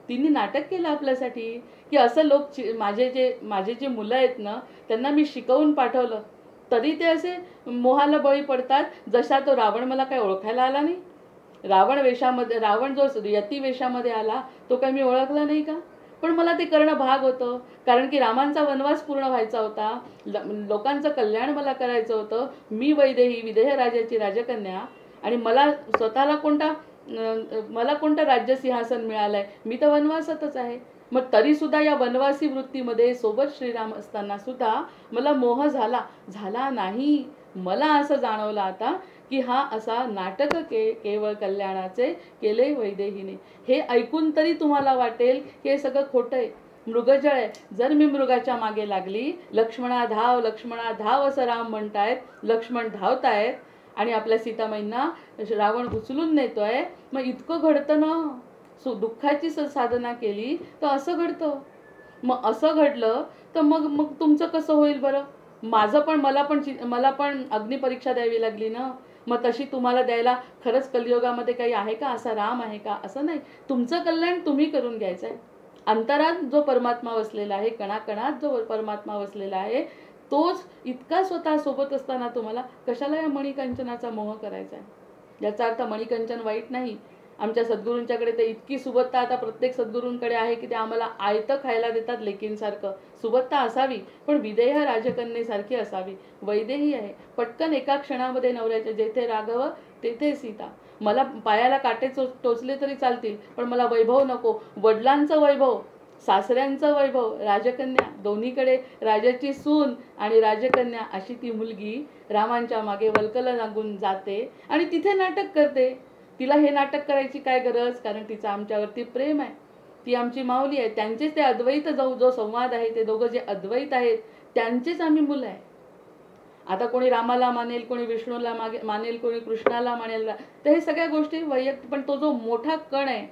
तिने नाटक केलं आपल्यासाठी की असं लोक माझे जे मुलं आहेत ना त्यांना मी शिकवून पाठवलं तरी ते असे मोहाला बळी पडतात. जसा तो रावण मला काय ओळखायला आला नाही. रावण जो यती वेशामध्ये आला तो काय मी ओळखला नाही का? पण मला ते करणं भाग होतं, कारण की रामांचा वनवास पूर्ण व्हायचा होता, लोकांचं कल्याण मला करायचं होतं. मी वैदेही, विदेह राजाची राजकन्या, आणि मला स्वतःला कोणता राज्य सिंहासन मिळालंय? मी तर वनवासातच आहे. मग तरी सुद्धा या वनवासी वृत्तीमध्ये सोबत श्रीराम असताना सुद्धा मला मोह झाला नाही. मला असं जाणवलं आता की हा असा नाटक केवळ कल्याणाचे केले वैदेहीने. हे ऐकून तरी तुम्हाला वाटेल की हे सगळं खोटं आहे, मृगजळ आहे. जर मी मृगाच्या मागे लागली, लक्ष्मणा धाव असं राम म्हणतायत, लक्ष्मण धावतायत आणि आपल्या सीतामाईंना रावण उचलून नेतोय. मग इतकं घडतं ना, दुःखाची साधना केली तर असं घडतं. मग असं घडलं तर मग मग तुमचं कसं होईल बरं? मला पण अग्निपरीक्षा द्यावी लागली ना. मग तशी तुम्हाला द्यायला खरंच कलियुगामध्ये काही आहे का? असा राम आहे का? असं नाही. तुमचं कल्याण तुम्ही करून घ्यायचं आहे. अंतरात जो परमात्मा वसलेला आहे, कणाकणात जो परमात्मा वसलेला आहे, तोच इतका स्वतः सोबत असताना तुम्हाला कशाला या मणिकंचनाचा मोह करायचा आहे? याचा अर्थ मणिकंचन वाईट नाही. आमच्या सद्गुरूंच्याकडे ते इतकी सुबत्ता आता प्रत्येक सद्गुरूंकडे आहे की ते आम्हाला आयतं खायला देतात लेकींसारखं. सुबत्ता असावी, पण विदेह राजकन्येसारखी असावी. वैदेही आहे, पटकन एका क्षणामध्ये नवऱ्याच्या जेथे राघव तेथे सीता. मला पायाला काटे टोचले तरी चालतील, पण मला वैभव नको. वडिलांचं वैभव, सासऱ्यांचं वैभव, राजकन्या, दोन्हीकडे राजाची सून आणि राजकन्या अशी ती मुलगी रामांच्या मागे वल्कल लागून जाते आणि तिथे नाटक करते. तिला हे नाटक करायची काय गरज? कारण तिचं आमच्यावरती प्रेम आहे. ती आमची माऊली आहे. त्यांचेच ते अद्वैत जो संवाद आहे, ते दोघं जे अद्वैत आहेत त्यांचेच आम्ही मुलं आहे. आता कोणी रामाला मानेल, कोणी विष्णूला मानेल, कोणी कृष्णाला मानेल, तर हे सगळ्या गोष्टी वैयक्तिक. पण तो जो मोठा कण आहे,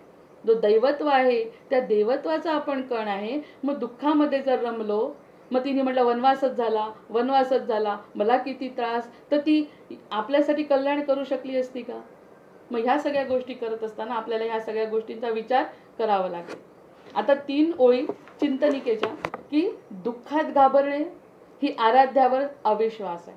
जो दैवत्व आहे, त्या देवत्वाचा आपण कण आहे. मग दुःखामध्ये जर रमलो, मग तिने म्हटलं वनवासच झाला, मला किती त्रास, तर ती आपल्यासाठी कल्याण करू शकली असती का? मग ह्या सगळ्या गोष्टी करत असताना आपल्याला ह्या सगळ्या गोष्टींचा विचार करावा लागेल. आता 3 ओळी चिंतनिकेच्या, की दुःखात घाबरणे ही आराध्यावर अविश्वास आहे.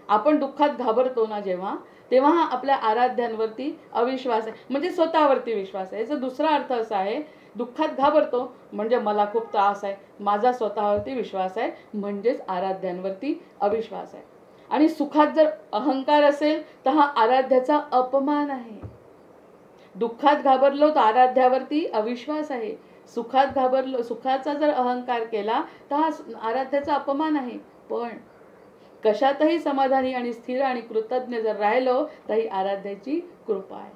आपण दुःखात घाबरतो ना जेव्हा, तेव्हा हा आपल्या आराध्यांवरती अविश्वास आहे, म्हणजे स्वतःवरती विश्वास आहे. याचा दुसरा अर्थ असा आहे, दुःखात घाबरतो म्हणजे मला खूप त्रास आहे, माझा स्वतःवरती विश्वास आहे, म्हणजेच आराध्यांवरती अविश्वास आहे. आणि सुखात जर अहंकार असेल तर हा आराध्याचा अपमान आहे. दुःखात घाबरलो तर आराध्यावरती अविश्वास आहे. सुखाचा जर अहंकार केला तर हा आराध्याचा अपमान आहे. पण कशातही समाधानी आणि स्थिर आणि कृतज्ञ जर राहिलो तर ही आराध्याची कृपा आहे.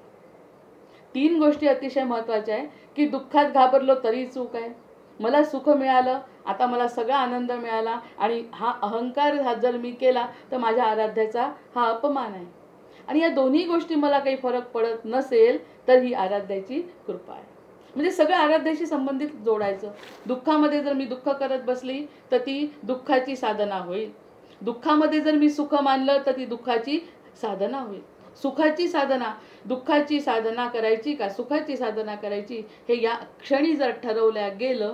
3 गोष्टी अतिशय महत्त्वाच्या आहे, की दुःखात घाबरलो तरी चूक आहे, मला सुख मिळालं, आता मला सगळा आनंद मिळाला, आणि हा अहंकार जर मी केला तर माझ्या आराध्याचा हा अपमान आहे. आणि या दोन्ही गोष्टी मला काही फरक पडत नसेल तर ही आराध्याची कृपा आहे. म्हणजे सगळं आराध्याशी संबंधित जोडायचं. दुःखामध्ये जर मी दुःख करत बसली तर ती दुःखाची साधना होईल. दुःखामध्ये जर मी सुख मानलं तर ती दुःखाची साधना होईल. सुखाची साधना, दुःखाची साधना करायची का सुखाची साधना करायची, हे या क्षणी जर ठरवल्या गेलं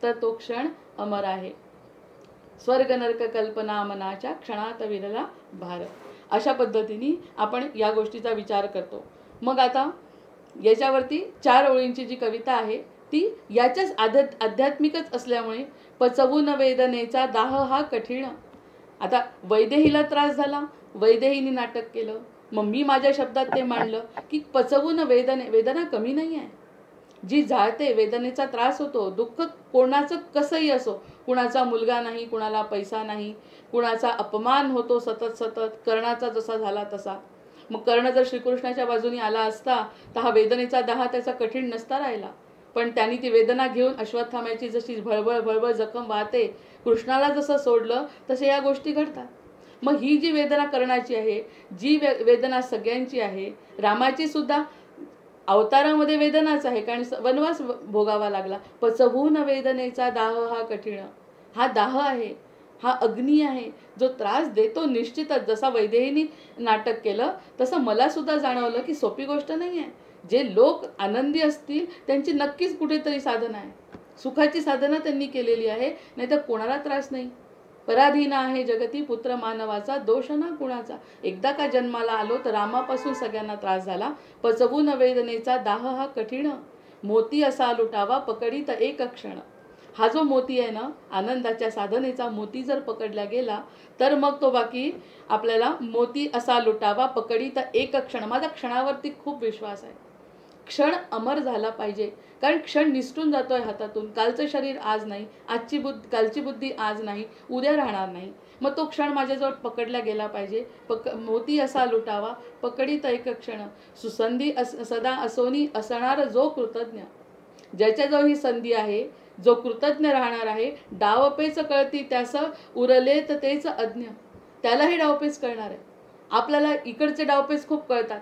तर तो क्षण अमर आहे. स्वर्ग नरक कल्पना मनाच्या क्षणात विरला भार. अशा पद्धतीने आपण या गोष्टीचा विचार करतो. मग आता याच्यावरती 4 ओळींची जी कविता आहे ती याच्याच आध्यात्मिकच असल्यामुळे, पचवून वेदनेचा दाह हा कठीण. आता वैदेहीला त्रास झाला, वैदेहीने नाटक केलं, मग मी माझ्या शब्दात ते मांडलं की पचवून वेदना कमी नाही आहे. जी जाळते, वेदनेचा त्रास होतो, दुःख कोणाचं कसंही असो, कुणाचा मुलगा नाही, कुणाला पैसा नाही, कुणाचा अपमान होतो सतत कर्णाचा जसा झाला तसा. मग कर्ण जर श्रीकृष्णाच्या बाजूने आला असता तर हा वेदनेचा दाह त्याचा कठीण नसता राहिला. पण त्यांनी ती वेदना घेऊन अश्वत्थाम्याची जशी भळभळ जखम वाहते, कृष्णाला जसं सोडलं तसे या गोष्टी घडतात. मग ही जी वेदना कर्णाची आहे, जी वेदना सगळ्यांची आहे, रामाची सुद्धा अवतारामध्ये वेदनाच आहे, कारण वनवास भोगावा लागला. पचवून वेदनेचा दाह हा कठीण. हा दाह आहे, हा अग्नी आहे, जो त्रास देतो निश्चितच. जसा वैदेहीने नाटक केलं तसं मला सुद्धा जाणवलं की सोपी गोष्ट नाही आहे. जे लोक आनंदी असतील त्यांची नक्कीच कुठेतरी साधना आहे, सुखाची साधना त्यांनी केलेली आहे, नाहीतर कोणाला त्रास नाही. पराधीन आहे जगती पुत्र मानवाचा, दोष ना कुणाचा. एकदा का जन्माला आलो तर रामापासून सगळ्यांना त्रास झाला. पचवून वेदनेचा दाह हा कठीण, मोती असा लुटावा पकडीत एक क्षण. हा जो मोती आहे ना, आनंदाच्या साधनेचा मोती जर पकडला गेला तर मग तो बाकी आपल्याला मोती असा लुटावा पकडीत एक क्षण. माझा क्षणावरती खूप विश्वास आहे. क्षण अमर झाला पाहिजे, कारण क्षण निसटून जातोय हातातून. कालचं शरीर आज नाही, कालची बुद्धी आज नाही, उद्या राहणार नाही. मग तो क्षण माझ्याजवळ पकडला गेला पाहिजे. मोती असा लुटावा पकडीत एक क्षण, सुसंधी सदा असोनी असणार जो कृतज्ञ. ज्याच्याजवळ ही संधी आहे, जो कृतज्ञ राहणार आहे, डावपेच कळती त्यास उरले तर तेच अज्ञ. त्यालाही डावपेच कळणार आहे. आपल्याला इकडचे डावपेच खूप कळतात.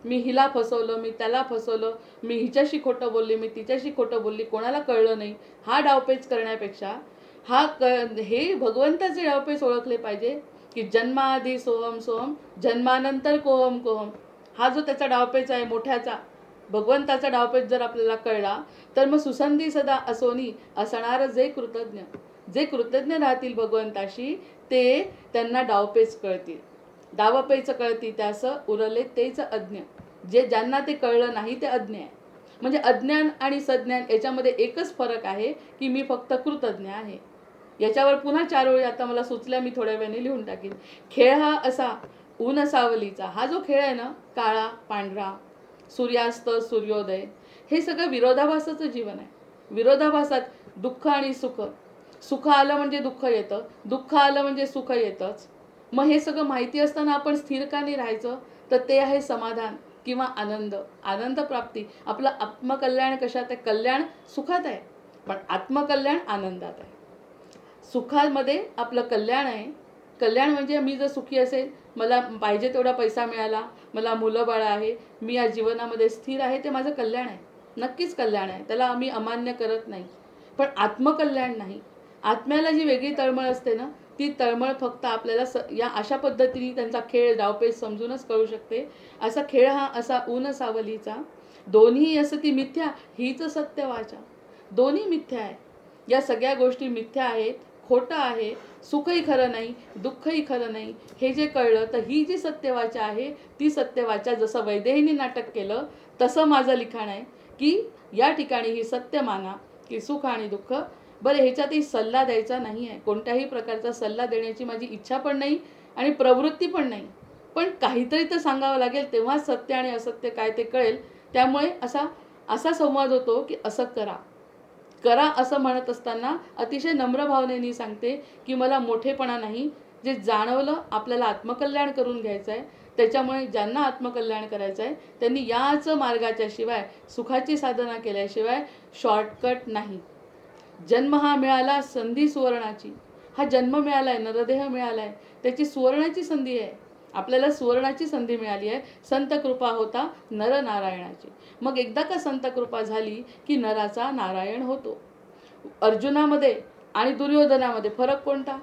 मी हिला फसवलं, मी त्याला फसवलं, मी हिच्याशी खोटं बोलली, मी तिच्याशी खोटं बोलली, कोणाला कळलं नाही, हा डावपेच करण्यापेक्षा हे भगवंताचे डावपेच ओळखले पाहिजे की जन्माआधी सोहम सोहम, जन्मानंतर कोहम कोहम. हा जो त्याचा डावपेच आहे मोठ्याचा, भगवंताचा डावपेच जर आपल्याला कळला तर मग सुसंधी सदा असोनी असणार जे कृतज्ञ. जे कृतज्ञ राहतील भगवंताशी ते त्यांना डावपेच कळतील, डावपेच कळतील त्यास उरले तेच अज्ञ. ज्यांना ते कळलं नाही ते अज्ञ आहे. म्हणजे अज्ञान आणि सज्ञान याच्यामध्ये एकच फरक आहे की मी फक्त कृतज्ञ आहे. याच्यावर पुन्हा 4 ओळी आता मला सुचल्या, मी थोड्या वेळाने लिहून टाकीन. खेळ हा असा ऊन सावलीचा. हा जो खेळ आहे ना, काळा पांढरा, सूर्यास्त सूर्योदय, हे सगळं विरोधाभासाचं जीवन आहे. विरोधाभासात दुःख आणि सुख, सुख आलं म्हणजे दुःख येतं, दुःख आलं म्हणजे सुख येतंच. मग हे सगळं माहिती असताना आपण स्थिर का नाही राहायचं? तर ते आहे समाधान किंवा आनंद, आनंद प्राप्ती. आपलं आत्मकल्याण कशात आहे? कल्याण सुखात आहे, पण आत्मकल्याण आनंदात आहे. सुखामध्ये आपलं कल्याण आहे. कल्याण म्हणजे मी जर सुखी असेल, मला पाहिजे तेवढा पैसा मिळाला, मला मुलं बाळ आहे, मी या जीवनामध्ये स्थिर आहे, ते माझं कल्याण आहे, नक्कीच कल्याण आहे, त्याला आम्ही अमान्य करत नाही. पण आत्मकल्याण नाही. आत्म्याला जी वेगळी तळमळ असते ना, ती तळमळ फक्त आपल्याला या अशा पद्धतीने त्यांचा खेळ डावपेच समजूनच कळू शकते. असा खेळ हा असा ऊन सावलीचा, दोन्ही असं ती मिथ्या हीच सत्य वाचा. दोन्ही मिथ्या आहे. या सगळ्या गोष्टी मिथ्या आहेत, खोटं आहे, सुखही खरं नाही, दुःखही खरं नाही. हे जे कळलं तर ही जी सत्यवाचा आहे ती सत्यवाचा, जसं वैदेहीने नाटक केलं तसं माझं लिखाण आहे की या ठिकाणी ही सत्य माना की सुख आणि दुःख. बरं, ह्याच्यातही सल्ला द्यायचा नाही आहे, कोणत्याही प्रकारचा सल्ला देण्याची माझी इच्छा पण नाही आणि प्रवृत्ती पण नाही. पण काहीतरी तर सांगावं लागेल, तेव्हा सत्य आणि असत्य काय ते कळेल. त्यामुळे असा संवाद होतो की असं करा करा असं म्हणत असताना अतिशय नम्र भावनेने सांगते की मला मोठेपणा नाही, जे जाणवलं आपल्याला आत्मकल्याण करून घ्यायचं आहे. त्याच्यामुळे ज्यांना आत्मकल्याण करायचं आहे त्यांनी याच मार्गाच्या शिवाय, सुखाची साधना केल्याशिवाय शॉर्टकट नाही. जन्म हा मिळाला संधी सुवर्णाची. हा जन्म मिळाला आहे, नरदेह मिळाला आहे, त्याची सुवर्णाची संधी आहे. आपल्याला सुवर्णाची संधी मिळाली आहे. संत कृपा होता नर नारायणाची. मग एकदा का संत कृपा झाली की नराचा नारायण होतो. अर्जुनामध्ये आणि दुर्योधनामध्ये फरक कोणता?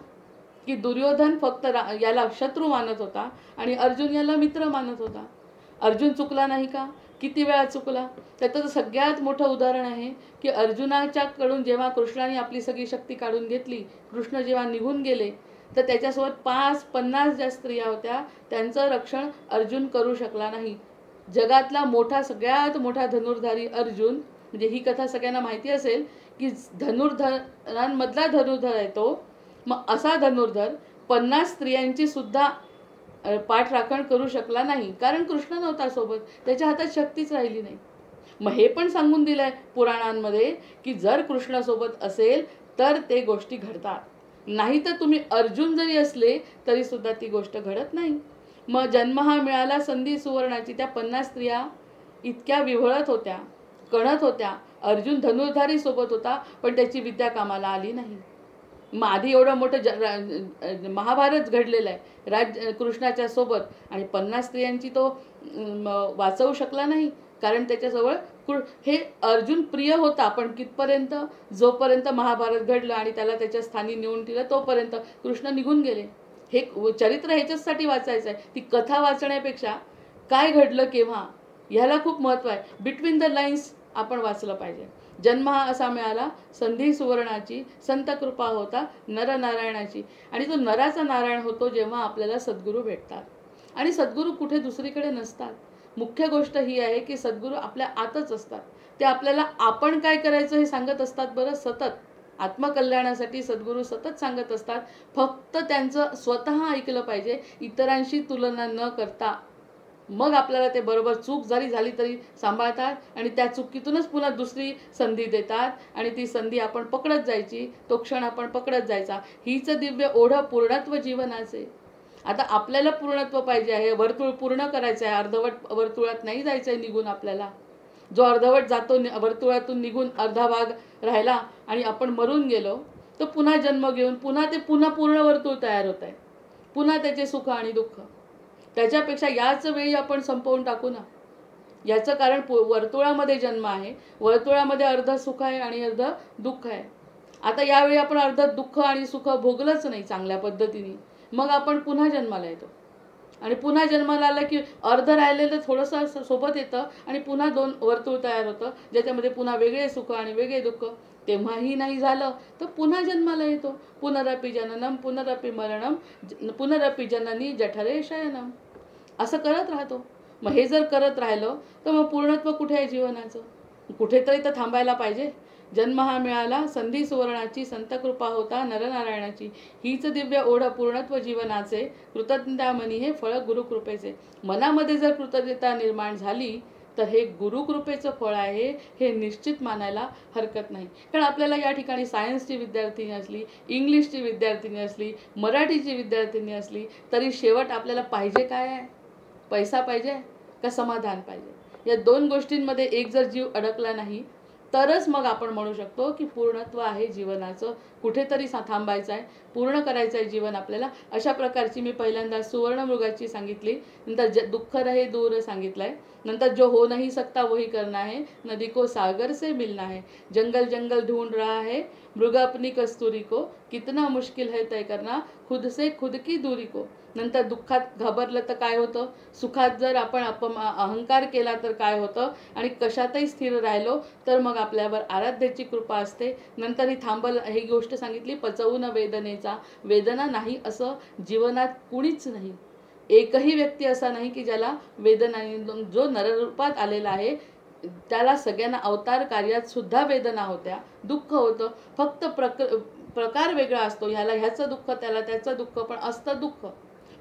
की दुर्योधन फक्त याला शत्रू मानत होता आणि अर्जुन याला मित्र मानत होता. अर्जुन चुकला नाही का? किती वेळा चुकला? त्याचं सगळ्यात मोठं उदाहरण आहे की अर्जुनाच्याकडून जेव्हा कृष्णाने आपली सगळी शक्ती काढून घेतली, कृष्ण जेव्हा निघून गेले, तर त्याच्यासोबत 50 ज्या स्त्रिया होत्या त्यांचं रक्षण अर्जुन करू शकला नाही. जगातला सगळ्यात मोठा धनुर्धारी अर्जुन, म्हणजे ही कथा सगळ्यांना माहिती असेल की धनुर्धरांमधला धनुर्धर आहे तो. मग असा धनुर्धर 50 स्त्रियांची सुद्धा पाठराखण करू शकला नाही, कारण कृष्ण नव्हता सोबत, त्याच्या हातात शक्तीच राहिली नाही. मग हे पण सांगून दिलंय पुराणांमध्ये की जर कृष्ण सोबत असेल तर ते गोष्टी घडतात, नाही तर तुम्ही अर्जुन जरी असले तरी सुद्धा ती गोष्ट घडत नाही. मग जन्म हा मिळाला संधी सुवर्णाची. त्या 50 स्त्रिया इतक्या विव्हळत होत्या, कणत होत्या. अर्जुन धनुर्धारी सोबत होता पण त्याची विद्या कामाला आली नाही. मग आधी एवढं मोठं महाभारत घडलेलं आहे कृष्णाच्या सोबत, आणि 50 स्त्रियांची तो वाचवू शकला नाही, कारण त्याच्याजवळ हे अर्जुन प्रिय होता. पण कितपर्यंत? जोपर्यंत महाभारत घडलं आणि त्याला त्याच्या स्थानी नेऊन ठेवलं तोपर्यंत कृष्ण निघून गेले. हे चरित्र ह्याच्यासाठी वाचायचं आहे. ती कथा वाचण्यापेक्षा काय घडलं केव्हा ह्याला खूप महत्त्व आहे. बिटवीन द लाईन्स आपण वाचलं पाहिजे. जन्म हा असा मिळाला संधी सुवर्णाची, संत कृपा होता नर नारायणाची. आणि तो नराचा नारायण होतो जेव्हा आपल्याला सद्गुरू भेटतात. आणि सद्गुरू कुठे दुसरीकडे नसतात. मुख्य गोष्ट ही आहे की सद्गुरू आपल्या आतच असतात. ते आपल्याला आपण काय करायचं हे सांगत असतात. बरं, सतत आत्मकल्याणासाठी सद्गुरू सतत सांगत असतात. फक्त त्यांचं स्वतः ऐकलं पाहिजे, इतरांशी तुलना न करता. मग आपल्याला ते बरोबर चूक झाली तरी सांभाळतात आणि त्या चुकीतूनच पुन्हा दुसरी संधी देतात आणि ती संधी आपण पकडत जायची, तो क्षण आपण पकडत जायचा. हीच दिव्य ओढ पूर्णत्व जीवनाचे. आता आपल्याला पूर्णत्व पाहिजे आहे, वर्तुळ पूर्ण करायचं आहे, अर्धवट वर्तुळात नाही जायचं आहे निघून. आपल्याला जो अर्धवट जातो वर्तुळातून निघून, अर्धा भाग राहिला आणि आपण मरून गेलो, तर पुन्हा जन्म घेऊन पुन्हा पूर्ण वर्तुळ तयार होत आहे, पुन्हा त्याचे सुख आणि दुःख. त्याच्यापेक्षा याच वेळी आपण संपवून टाकू ना. याचं कारण वर्तुळामध्ये जन्म आहे, वर्तुळामध्ये अर्ध सुख आहे आणि अर्ध दुःख आहे. आता यावेळी आपण अर्ध दुःख आणि सुख भोगलंच नाही चांगल्या पद्धतीने, मग आपण पुन्हा जन्माला येतो. आणि पुन्हा जन्माला आलं की अर्ध राहिलेलं थोडंसं सोबत येतं आणि पुन्हा दोन वर्तुळ तयार होतं, ज्याच्यामध्ये पुन्हा वेगळे सुख आणि वेगळे दुःख. तेव्हाही नाही झालं तर पुन्हा जन्माला येतो. पुनरपि जननम पुनरपि मरणम पुनरपि जननी जठरे शयनम, असं करत राहतो. मग हे जर करत राहिलं तर मग पूर्णत्व कुठे आहे जीवनाचं? कुठेतरी तर थांबायला पाहिजे. जन्म हा मिळाला संधी सुवर्णाची, संत कृपा होता नरनारायणाची, हीच दिव्य ओढ पूर्णत्व जीवनाचे, कृतज्ञता मनी हे फळ गुरुकृपेचे. मनामध्ये जर कृतज्ञता निर्माण झाली तर हे गुरुकृपेचं फळ आहे, हे निश्चित मानायला हरकत नाही. कारण आपल्याला या ठिकाणी सायन्सची विद्यार्थिनी असली, इंग्लिशची विद्यार्थिनी असली, मराठीची विद्यार्थिनी असली, तरी शेवट आपल्याला पाहिजे काय आहे? पैसा पाहिजे का समाधान पाहिजे? या दोन गोष्टींमध्ये एक जर जीव अडकला नाही तरच मग आपण म्हणू शकतो की पूर्णत्व आहे जीवनाचं. कुठेतरी थांबायचं आहे, पूर्ण करायचं आहे जीवन आपल्याला. अशा प्रकारची मी पहिल्यांदा सुवर्णमृगाची सांगितली, नंतर दुःख रहे दूर सांगितलंय, नंतर जो हो नहीं सकता वही करना है, नदी को सागर से मिलना है, जंगल जंगल ढूंढ रहा है मृग अपनी कस्तुरी को, कितना मुश्किल है तय करना खुद से खुद की दूरी को. नंतर दुःखात घाबरलं तर काय होतं, सुखात जर आपण अहंकार केला तर काय होतं, आणि कशातही स्थिर राहिलो तर मग आपल्यावर आराध्याची कृपा असते. नंतर ही ही गोष्ट सांगितली पचवून वेदनेचा, वेदना नाही असं जीवनात कुणीच नाही. एकही व्यक्ती असा नाही की ज्याला वेदना, जो नररूपात आलेला आहे त्याला सगळ्यांना अवतार कार्यात सुद्धा वेदना होत्या, दुःख होतं, फक्त प्रकार वेगळा असतो. ह्याला ह्याचं दुःख, त्याला त्याचं दुःख, पण असतं दुःख.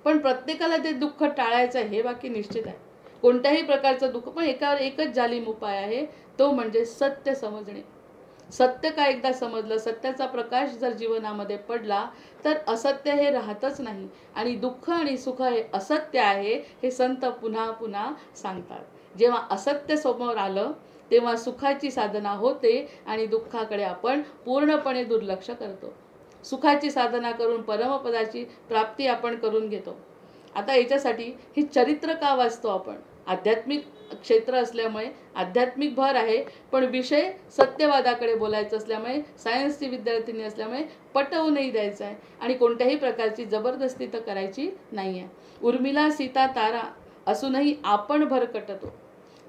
पण प्रत्येकाला ते दुःख टाळायचं हे बाकी निश्चित आहे. कोणत्याही प्रकारचं दुःख, पण एकावर एकच जालिम उपाय आहे, तो म्हणजे सत्य समजणे. सत्य का एकदा समजलं, सत्याचा प्रकाश जर जीवनामध्ये पडला तर असत्य हे राहतच नाही. आणि दुःख आणि सुख हे असत्य आहे हे संत पुन्हा पुन्हा सांगतात. जेव्हा असत्य समोर आलं तेव्हा सुखाची साधना होते आणि दुःखाकडे आपण पूर्णपणे दुर्लक्ष करतो. सुखाची साधना करून परमपदाची प्राप्ती आपण करून घेतो. आता याच्यासाठी ही चरित्र का वाचतो आपण? आध्यात्मिक क्षेत्र असल्यामुळे आध्यात्मिक भर आहे, पण विषय सत्यवादाकडे बोलायचं असल्यामुळे, सायन्सची विद्यार्थिनी असल्यामुळे पटवू नाही द्यायचं आहे आणि कोणत्याही प्रकारची जबरदस्ती तर करायची नाही आहे. उर्मिला सीता तारा असूनही आपण भरकटतो.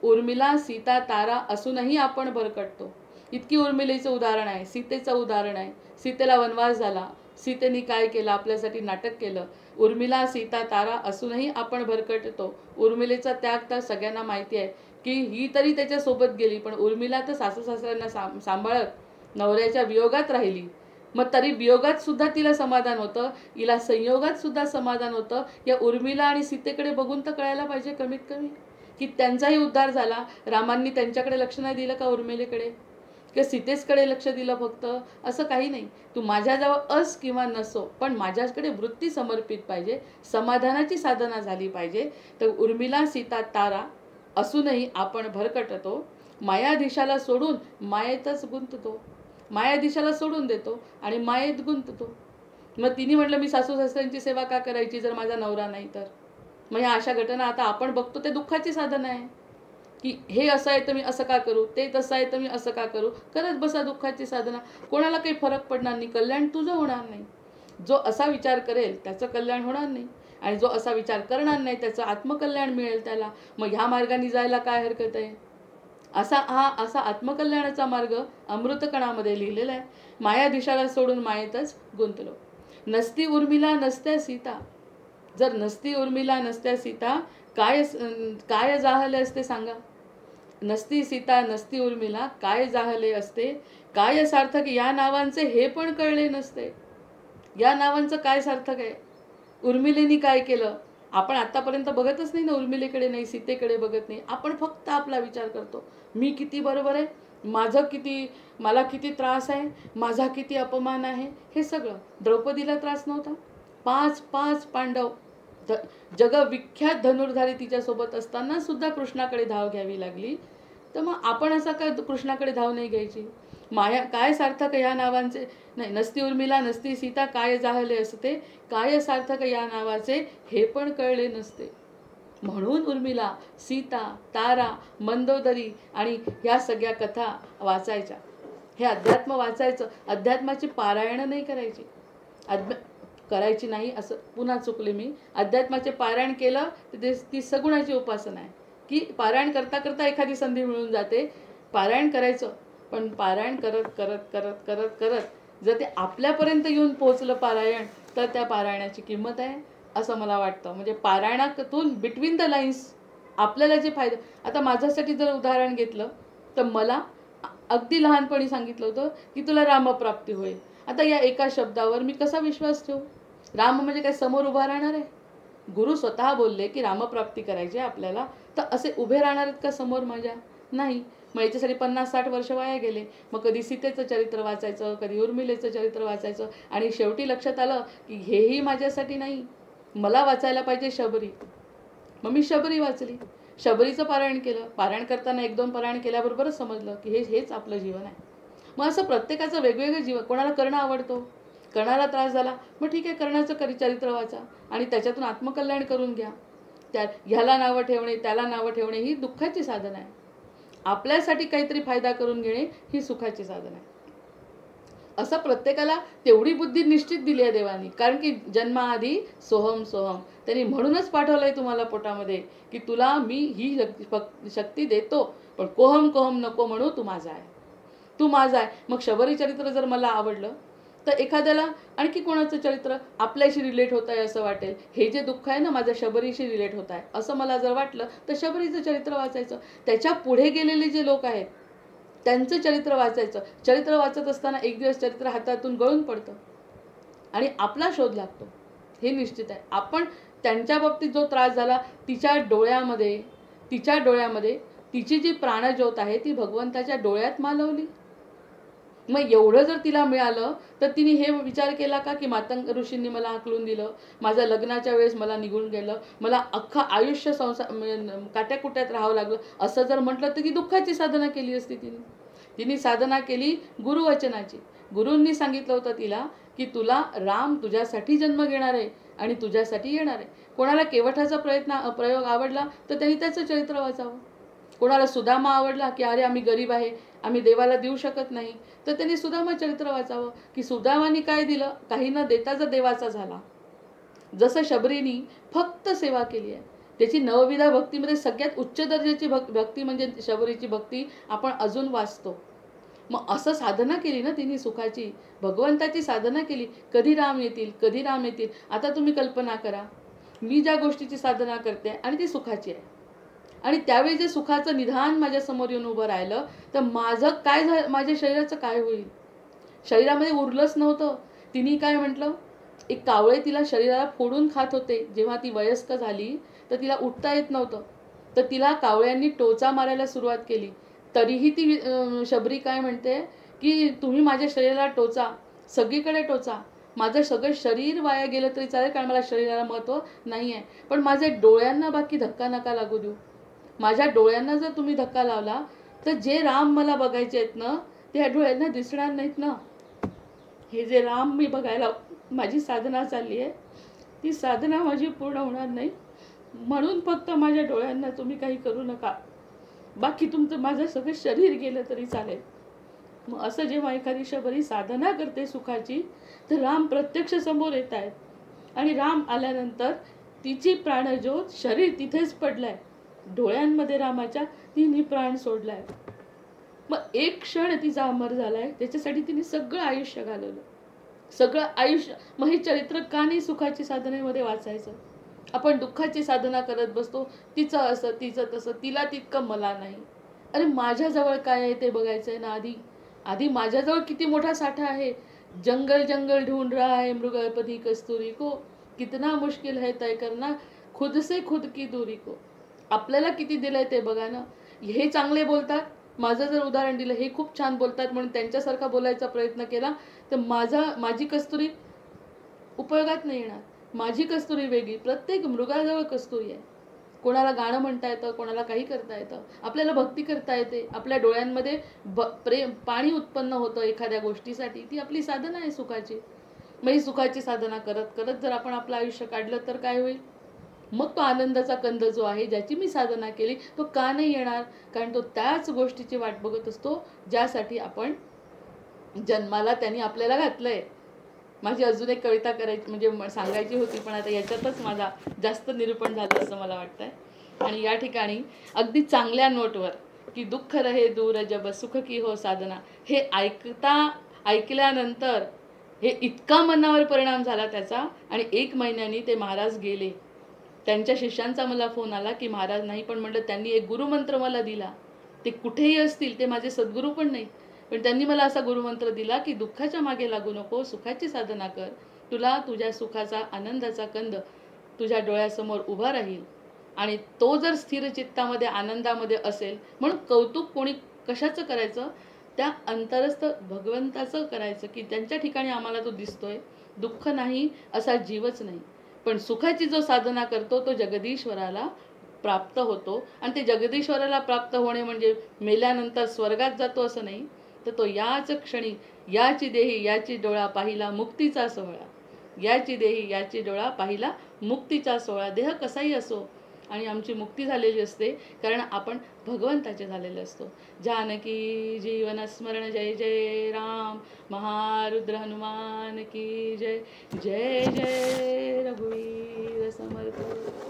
उर्मिला सीता तारा असूनही आपण भरकटतो. इतकी उर्मिलेचं उदाहरण आहे, सीतेचं उदाहरण आहे. सीतेला वनवास झाला, सीतेने काय केलं? आपल्यासाठी नाटक केलं. उर्मिला सीता तारा असूनही आपण भरकटतो. उर्मिलेचा त्याग तर सगळ्यांना माहिती आहे की ही तरी त्याच्यासोबत गेली, पण उर्मिला तर सासू सासऱ्यांना सांभाळत नवऱ्याच्या वियोगात राहिली. मग तरी वियोगात सुद्धा तिला समाधान होतं, हिला संयोगात सुद्धा समाधान होतं. या उर्मिला आणि सीतेकडे बघून तर कळायला पाहिजे कमीत कमी की त्यांचाही उद्धार झाला. रामांनी त्यांच्याकडे लक्ष नाही दिलं का उर्मिलेकडे, किंवा सीतेसकडे लक्ष दिलं फक्त? असं काही नाही. तू माझ्याजवळ अस किंवा नसो, पण माझ्याकडे वृत्ती समर्पित पाहिजे, समाधानाची साधना झाली पाहिजे. तर उर्मिला सीता तारा असूनही आपण भरकटतो. मायाधीशाला सोडून मायेतच गुंततो. मायाधीशाला सोडून देतो आणि मायेत गुंततो. मग तिने म्हटलं मी सासू सासऱ्यांची सेवा का करायची जर माझा नवरा नाही तर? मग ह्या अशा घटना आता आपण बघतो, ते दुःखाची साधना आहे की हे असं आहे तर मी असं का करू, ते तसं आहे तर मी असं का करू, करत बसा दुःखाची साधना. कोणाला काही फरक पडणार नाही, कल्याण तुझं होणार नाही. जो असा विचार करेल त्याचं कल्याण होणार नाही, आणि जो असा विचार करणार नाही त्याचं आत्मकल्याण मिळेल त्याला. मग ह्या मार्गाने जायला काय हरकत आहे? असा आत्मकल्याणाचा मार्ग अमृतकणामध्ये लिहिलेला आहे. मायाधीशाला सोडून मायेतच गुंतलो. नसती उर्मिला नसत्या सीता, जर नसती उर्मिला नसत्या सीता काय जाहले असते सांगा? नसती सीता नसती उर्मिला काय जाहले असते? काय सार्थक या नावांचे हे पण कळले नसते. या नावांचं काय सार्थक आहे? उर्मिलेनी काय केलं? आपण आतापर्यंत बघतच नाही ना, उर्मिलेकडे नाही, सीतेकडे बघत नाही. आपण फक्त आपला विचार करतो, मी किती बरोबर आहे, मला किती त्रास आहे, माझा किती अपमान आहे. हे सगळं द्रौपदीला त्रास नव्हता? 5 पांडव, जगविख्यात धनुर्धारी तिच्यासोबत असताना सुद्धा कृष्णाकडे धाव घ्यावी लागली. तर मग आपण असं काय कृष्णाकडे धाव नाही घ्यायची? माया काय सार्थक या नावांचे नाही, नसती उर्मिला नसती सीता काय जाहले असते, काय सार्थक या नावाचे हे पण कळले नसते. म्हणून उर्मिला, सीता, तारा, मंदोदरी आणि ह्या सगळ्या कथा वाचायच्या. हे अध्यात्म वाचायचं. अध्यात्माची पारायणं नाही करायची. करायची नाही असं पुन्हा चुकले मी. अध्यात्माचे पारायण केलं तर ती सगुणाची उपासना आहे, की पारायण करता करता एखादी संधी मिळून जाते. पारायण करायचं, पण पारायण करत करत करत करत करत जर ते आपल्यापर्यंत येऊन पोहोचलं पारायण, तर त्या पारायणाची किंमत आहे असं मला वाटतं. म्हणजे पारायणातून बिटवीन द लाईन्स आपल्याला जे फायदा. आता माझ्यासाठी जर उदाहरण घेतलं तर मला अगदी लहानपणी सांगितलं होतं की तुला रामप्राप्ती होईल. आता या एका शब्दावर मी कसा विश्वास ठेवू? राम म्हणजे काय समोर उभा राहणार आहे? गुरु स्वतः बोलले की रामप्राप्ती करायची आहे आपल्याला, तर असे उभे राहणार आहेत का समोर माझ्या? नाही. मग याच्यासाठी 50-60 वर्ष वाया गेले. मग कधी सीतेचं चरित्र वाचायचं, कधी उर्मिलेचं चरित्र वाचायचं, आणि शेवटी लक्षात आलं की हेही माझ्यासाठी नाही, मला वाचायला पाहिजे शबरी. मग मी शबरी वाचली, शबरीचं पारायण केलं. पारायण करताना 1-2 पारायण केल्याबरोबरच समजलं की हेच आपलं जीवन आहे. मग असं प्रत्येकाचं वेगवेगळं जीवन. कोणाला करणं आवडतो, कर्णाला त्रास झाला, मग ठीक आहे, कर्णाचं चरित्र वाचा आणि त्याच्यातून आत्मकल्याण करून घ्या. ह्याला नावं ठेवणे, त्याला नावं ठेवणे ही दुःखाची साधन आहे. आपल्यासाठी काहीतरी फायदा करून घेणे ही सुखाची साधन आहे. असं प्रत्येकाला तेवढी बुद्धी निश्चित दिली आहे देवानी. कारण की जन्माआधी सोहम सोहम त्यांनी म्हणूनच पाठवलंय तुम्हाला पोटामध्ये की तुला मी ही शक्ती देतो, पण कोहम कोहम नको म्हणू, तू माझा आहे, तू माझा आहे. मग शबरी चरित्र जर मला आवडलं तर एखाद्याला आणखी कोणाचं चरित्र आपल्याशी रिलेट होत आहे असं वाटेल. हे जे दुःख आहे ना माझ्या शबरीशी रिलेट होत आहे असं मला जर वाटलं तर शबरीचं चरित्र वाचायचं. त्याच्या पुढे गेलेले जे लोक आहेत त्यांचं चरित्र वाचायचं. चरित्र वाचत असताना एक दिवस चरित्र हातातून गळून पडतं आणि आपला शोध लागतो, हे निश्चित आहे. आपण त्यांच्या बाबतीत जो त्रास झाला, तिच्या डोळ्यामध्ये तिची जी प्राणज्योत आहे ती भगवंताच्या डोळ्यात मालवली. मग एवढं जर तिला मिळालं तर तिने हे विचार केला का की मातंग ऋषींनी मला हाकलून दिलं, माझ्या लग्नाच्या वेळेस मला निघून गेलं, मला अख्खं आयुष्य काट्याकुट्यात राहावं लागलं, असं जर म्हटलं तर ती दुःखाची साधना केली असती. तिने साधना केली गुरुवचनाची. गुरूंनी सांगितलं होतं तिला की तुला राम तुझ्यासाठी जन्म घेणार आहे आणि तुझ्यासाठी येणार आहे. कोणाला केवठाचा प्रयोग आवडला तर त्यांनी त्याचं चरित्र वाचावं. कोणाला सुदामा आवडला की अरे आम्ही गरीब आहे, आम्ही देवाला देऊ शकत नाही, तर त्यांनी सुदामा चरित्र वाचावं की सुदामानी काय दिलं, काही न देता जर देवाचा झाला. जसं शबरीनी फक्त सेवा केली आहे. त्याची नवविधा भक्तीमध्ये सगळ्यात उच्च दर्जाची भक्ती म्हणजे शबरीची भक्ती आपण अजून वाचतो. मग असं साधना केली ना तिने सुखाची, भगवंताची साधना केली. कधी राम येतील, कधी राम येतील. आता तुम्ही कल्पना करा, मी ज्या गोष्टीची साधना करते आणि ती सुखाची आहे, आणि त्यावेळी जे सुखाचं निधान माझ्या समोर येऊन उभं राहिलं तर माझं काय झालं, माझ्या शरीराचं काय होईल? शरीरामध्ये उरलंच नव्हतं. तिने काय म्हटलं, एक कावळे तिला शरीराला फोडून खात होते. जेव्हा ती वयस्क झाली तर तिला उठता येत नव्हतं, तर तिला कावळ्यांनी टोचा मारायला सुरुवात केली. तरीही ती शबरी काय म्हणते की तुम्ही माझ्या शरीराला टोचा, सगळीकडे टोचा, माझं सगळं शरीर वाया गेलं तरी चालेल, कारण मला शरीराला महत्त्व नाही आहे, पण माझ्या डोळ्यांना बाकी धक्का नका लागू देऊ. माझ्या डोळ्यांना जर तुम्ही धक्का लावला तर जे राम मला बघायचे आहेत ना ते ह्या डोळ्यांना दिसणार नाहीत ना. हे जे राम मी बघायला माझी साधना चालली आहे, ती साधना माझी पूर्ण होणार नाही. म्हणून फक्त माझ्या डोळ्यांना तुम्ही काही करू नका, बाकी तुमचं माझं सगळं शरीर गेलं तरी चालेल. मग असं जेव्हा एखादी शबरी साधना करते सुखाची, तर राम प्रत्यक्ष समोर येत आहेत आणि राम आल्यानंतर तिची प्राणज्योत, शरीर तिथेच पडलंय, डोळ्यांमध्ये रामाच्या तिने प्राण सोडलाय. मग एक क्षण तिचा अमर झालाय, त्याच्यासाठी तिने सगळं आयुष्य घालवलं, सगळं आयुष्य. मग हे चरित्र का नाही सुखाची साधनेमध्ये वाचायचं? आपण दुःखाची साधना करत बसतो, तिचं असं तिचं तसं, तिला तितकं मला नाही. अरे माझ्याजवळ काय आहे ते बघायचं आहे ना. आधी माझ्याजवळ किती मोठा साठा आहे. जंगल जंगल ढूंढ रहा है मृगपति कस्तुरी को, कितना मुश्किल है तय करना खुद से खुद की दूरी को. आपल्याला किती दिलंय ते बघा ना. हे चांगले बोलतात, माझं जर उदाहरण दिलं, हे खूप छान बोलतात म्हणून त्यांच्यासारखा बोलायचा प्रयत्न केला तर माझी कस्तुरी उपयोगात नाही येणार. माझी कस्तुरी वेगळी, प्रत्येक मृगाजवळ कस्तुरी आहे. कोणाला गाणं म्हणता येतं, कोणाला काही करता येतं, आपल्याला भक्ती करता येते, आपल्या डोळ्यांमध्ये प्रेम पाणी उत्पन्न होतं एखाद्या गोष्टीसाठी, ती आपली साधना आहे सुखाची. मग ही सुखाची साधना करत करत जर आपण आपलं आयुष्य काढलं तर काय होईल? मग तो आनंदाचा कंद जो आहे, ज्याची मी साधना केली, तो का नाही येणार? कारण तो त्याच गोष्टीची वाट बघत असतो ज्यासाठी आपण जन्माला त्यांनी आपल्याला घातलंय. माझी अजून एक कविता करायची म्हणजे सांगायची होती, पण आता याच्यातच माझा जास्त निरूपण झालं असं मला वाटतंय. आणि या ठिकाणी अगदी चांगल्या नोटवर, की दुःख रहे दूर जब सुख की हो साधना, हे ऐकल्यानंतर हे इतका मनावर परिणाम झाला त्याचा. आणि 1 महिन्यानी ते महाराज गेले. त्यांच्या शिष्यांचा मला फोन आला की महाराज नाही, पण म्हटलं त्यांनी एक गुरुमंत्र मला दिला. ते कुठेही असतील, ते माझे सद्गुरू पण नाही, पण त्यांनी मला असा गुरुमंत्र दिला की दुःखाच्या मागे लागू नको, सुखाची साधना कर. तुला तुझ्या सुखाचा आनंदाचा कंद तुझ्या डोळ्यासमोर उभा राहील. आणि तो जर स्थिर चित्तामध्ये आनंदामध्ये असेल, म्हणून कौतुक कोणी कशाचं करायचं? त्या अंतरस्थ भगवंताचं करायचं, की त्यांच्या ठिकाणी आम्हाला तो दिसतोय. दुःख नाही असा जीवच नाही, पण सुखाची जो साधना करतो तो जगदीश्वराला प्राप्त होतो. आणि ते जगदीश्वराला प्राप्त होणे म्हणजे मेल्यानंतर स्वर्गात जातो असं नाही, तर तो याच क्षणी याची देही याची डोळा पाहिला मुक्तीचा सोहळा, याची देही याची डोळा पाहिला मुक्तीचा सोहळा. देह कसाही असो आणि आमची मुक्ती झालेली असते, कारण आपण भगवंताचे झालेले असतो. जानकी जीवन स्मरण जय जय राम, महारुद्र हनुमान की जय. जय जय रघुवीर समर्थ.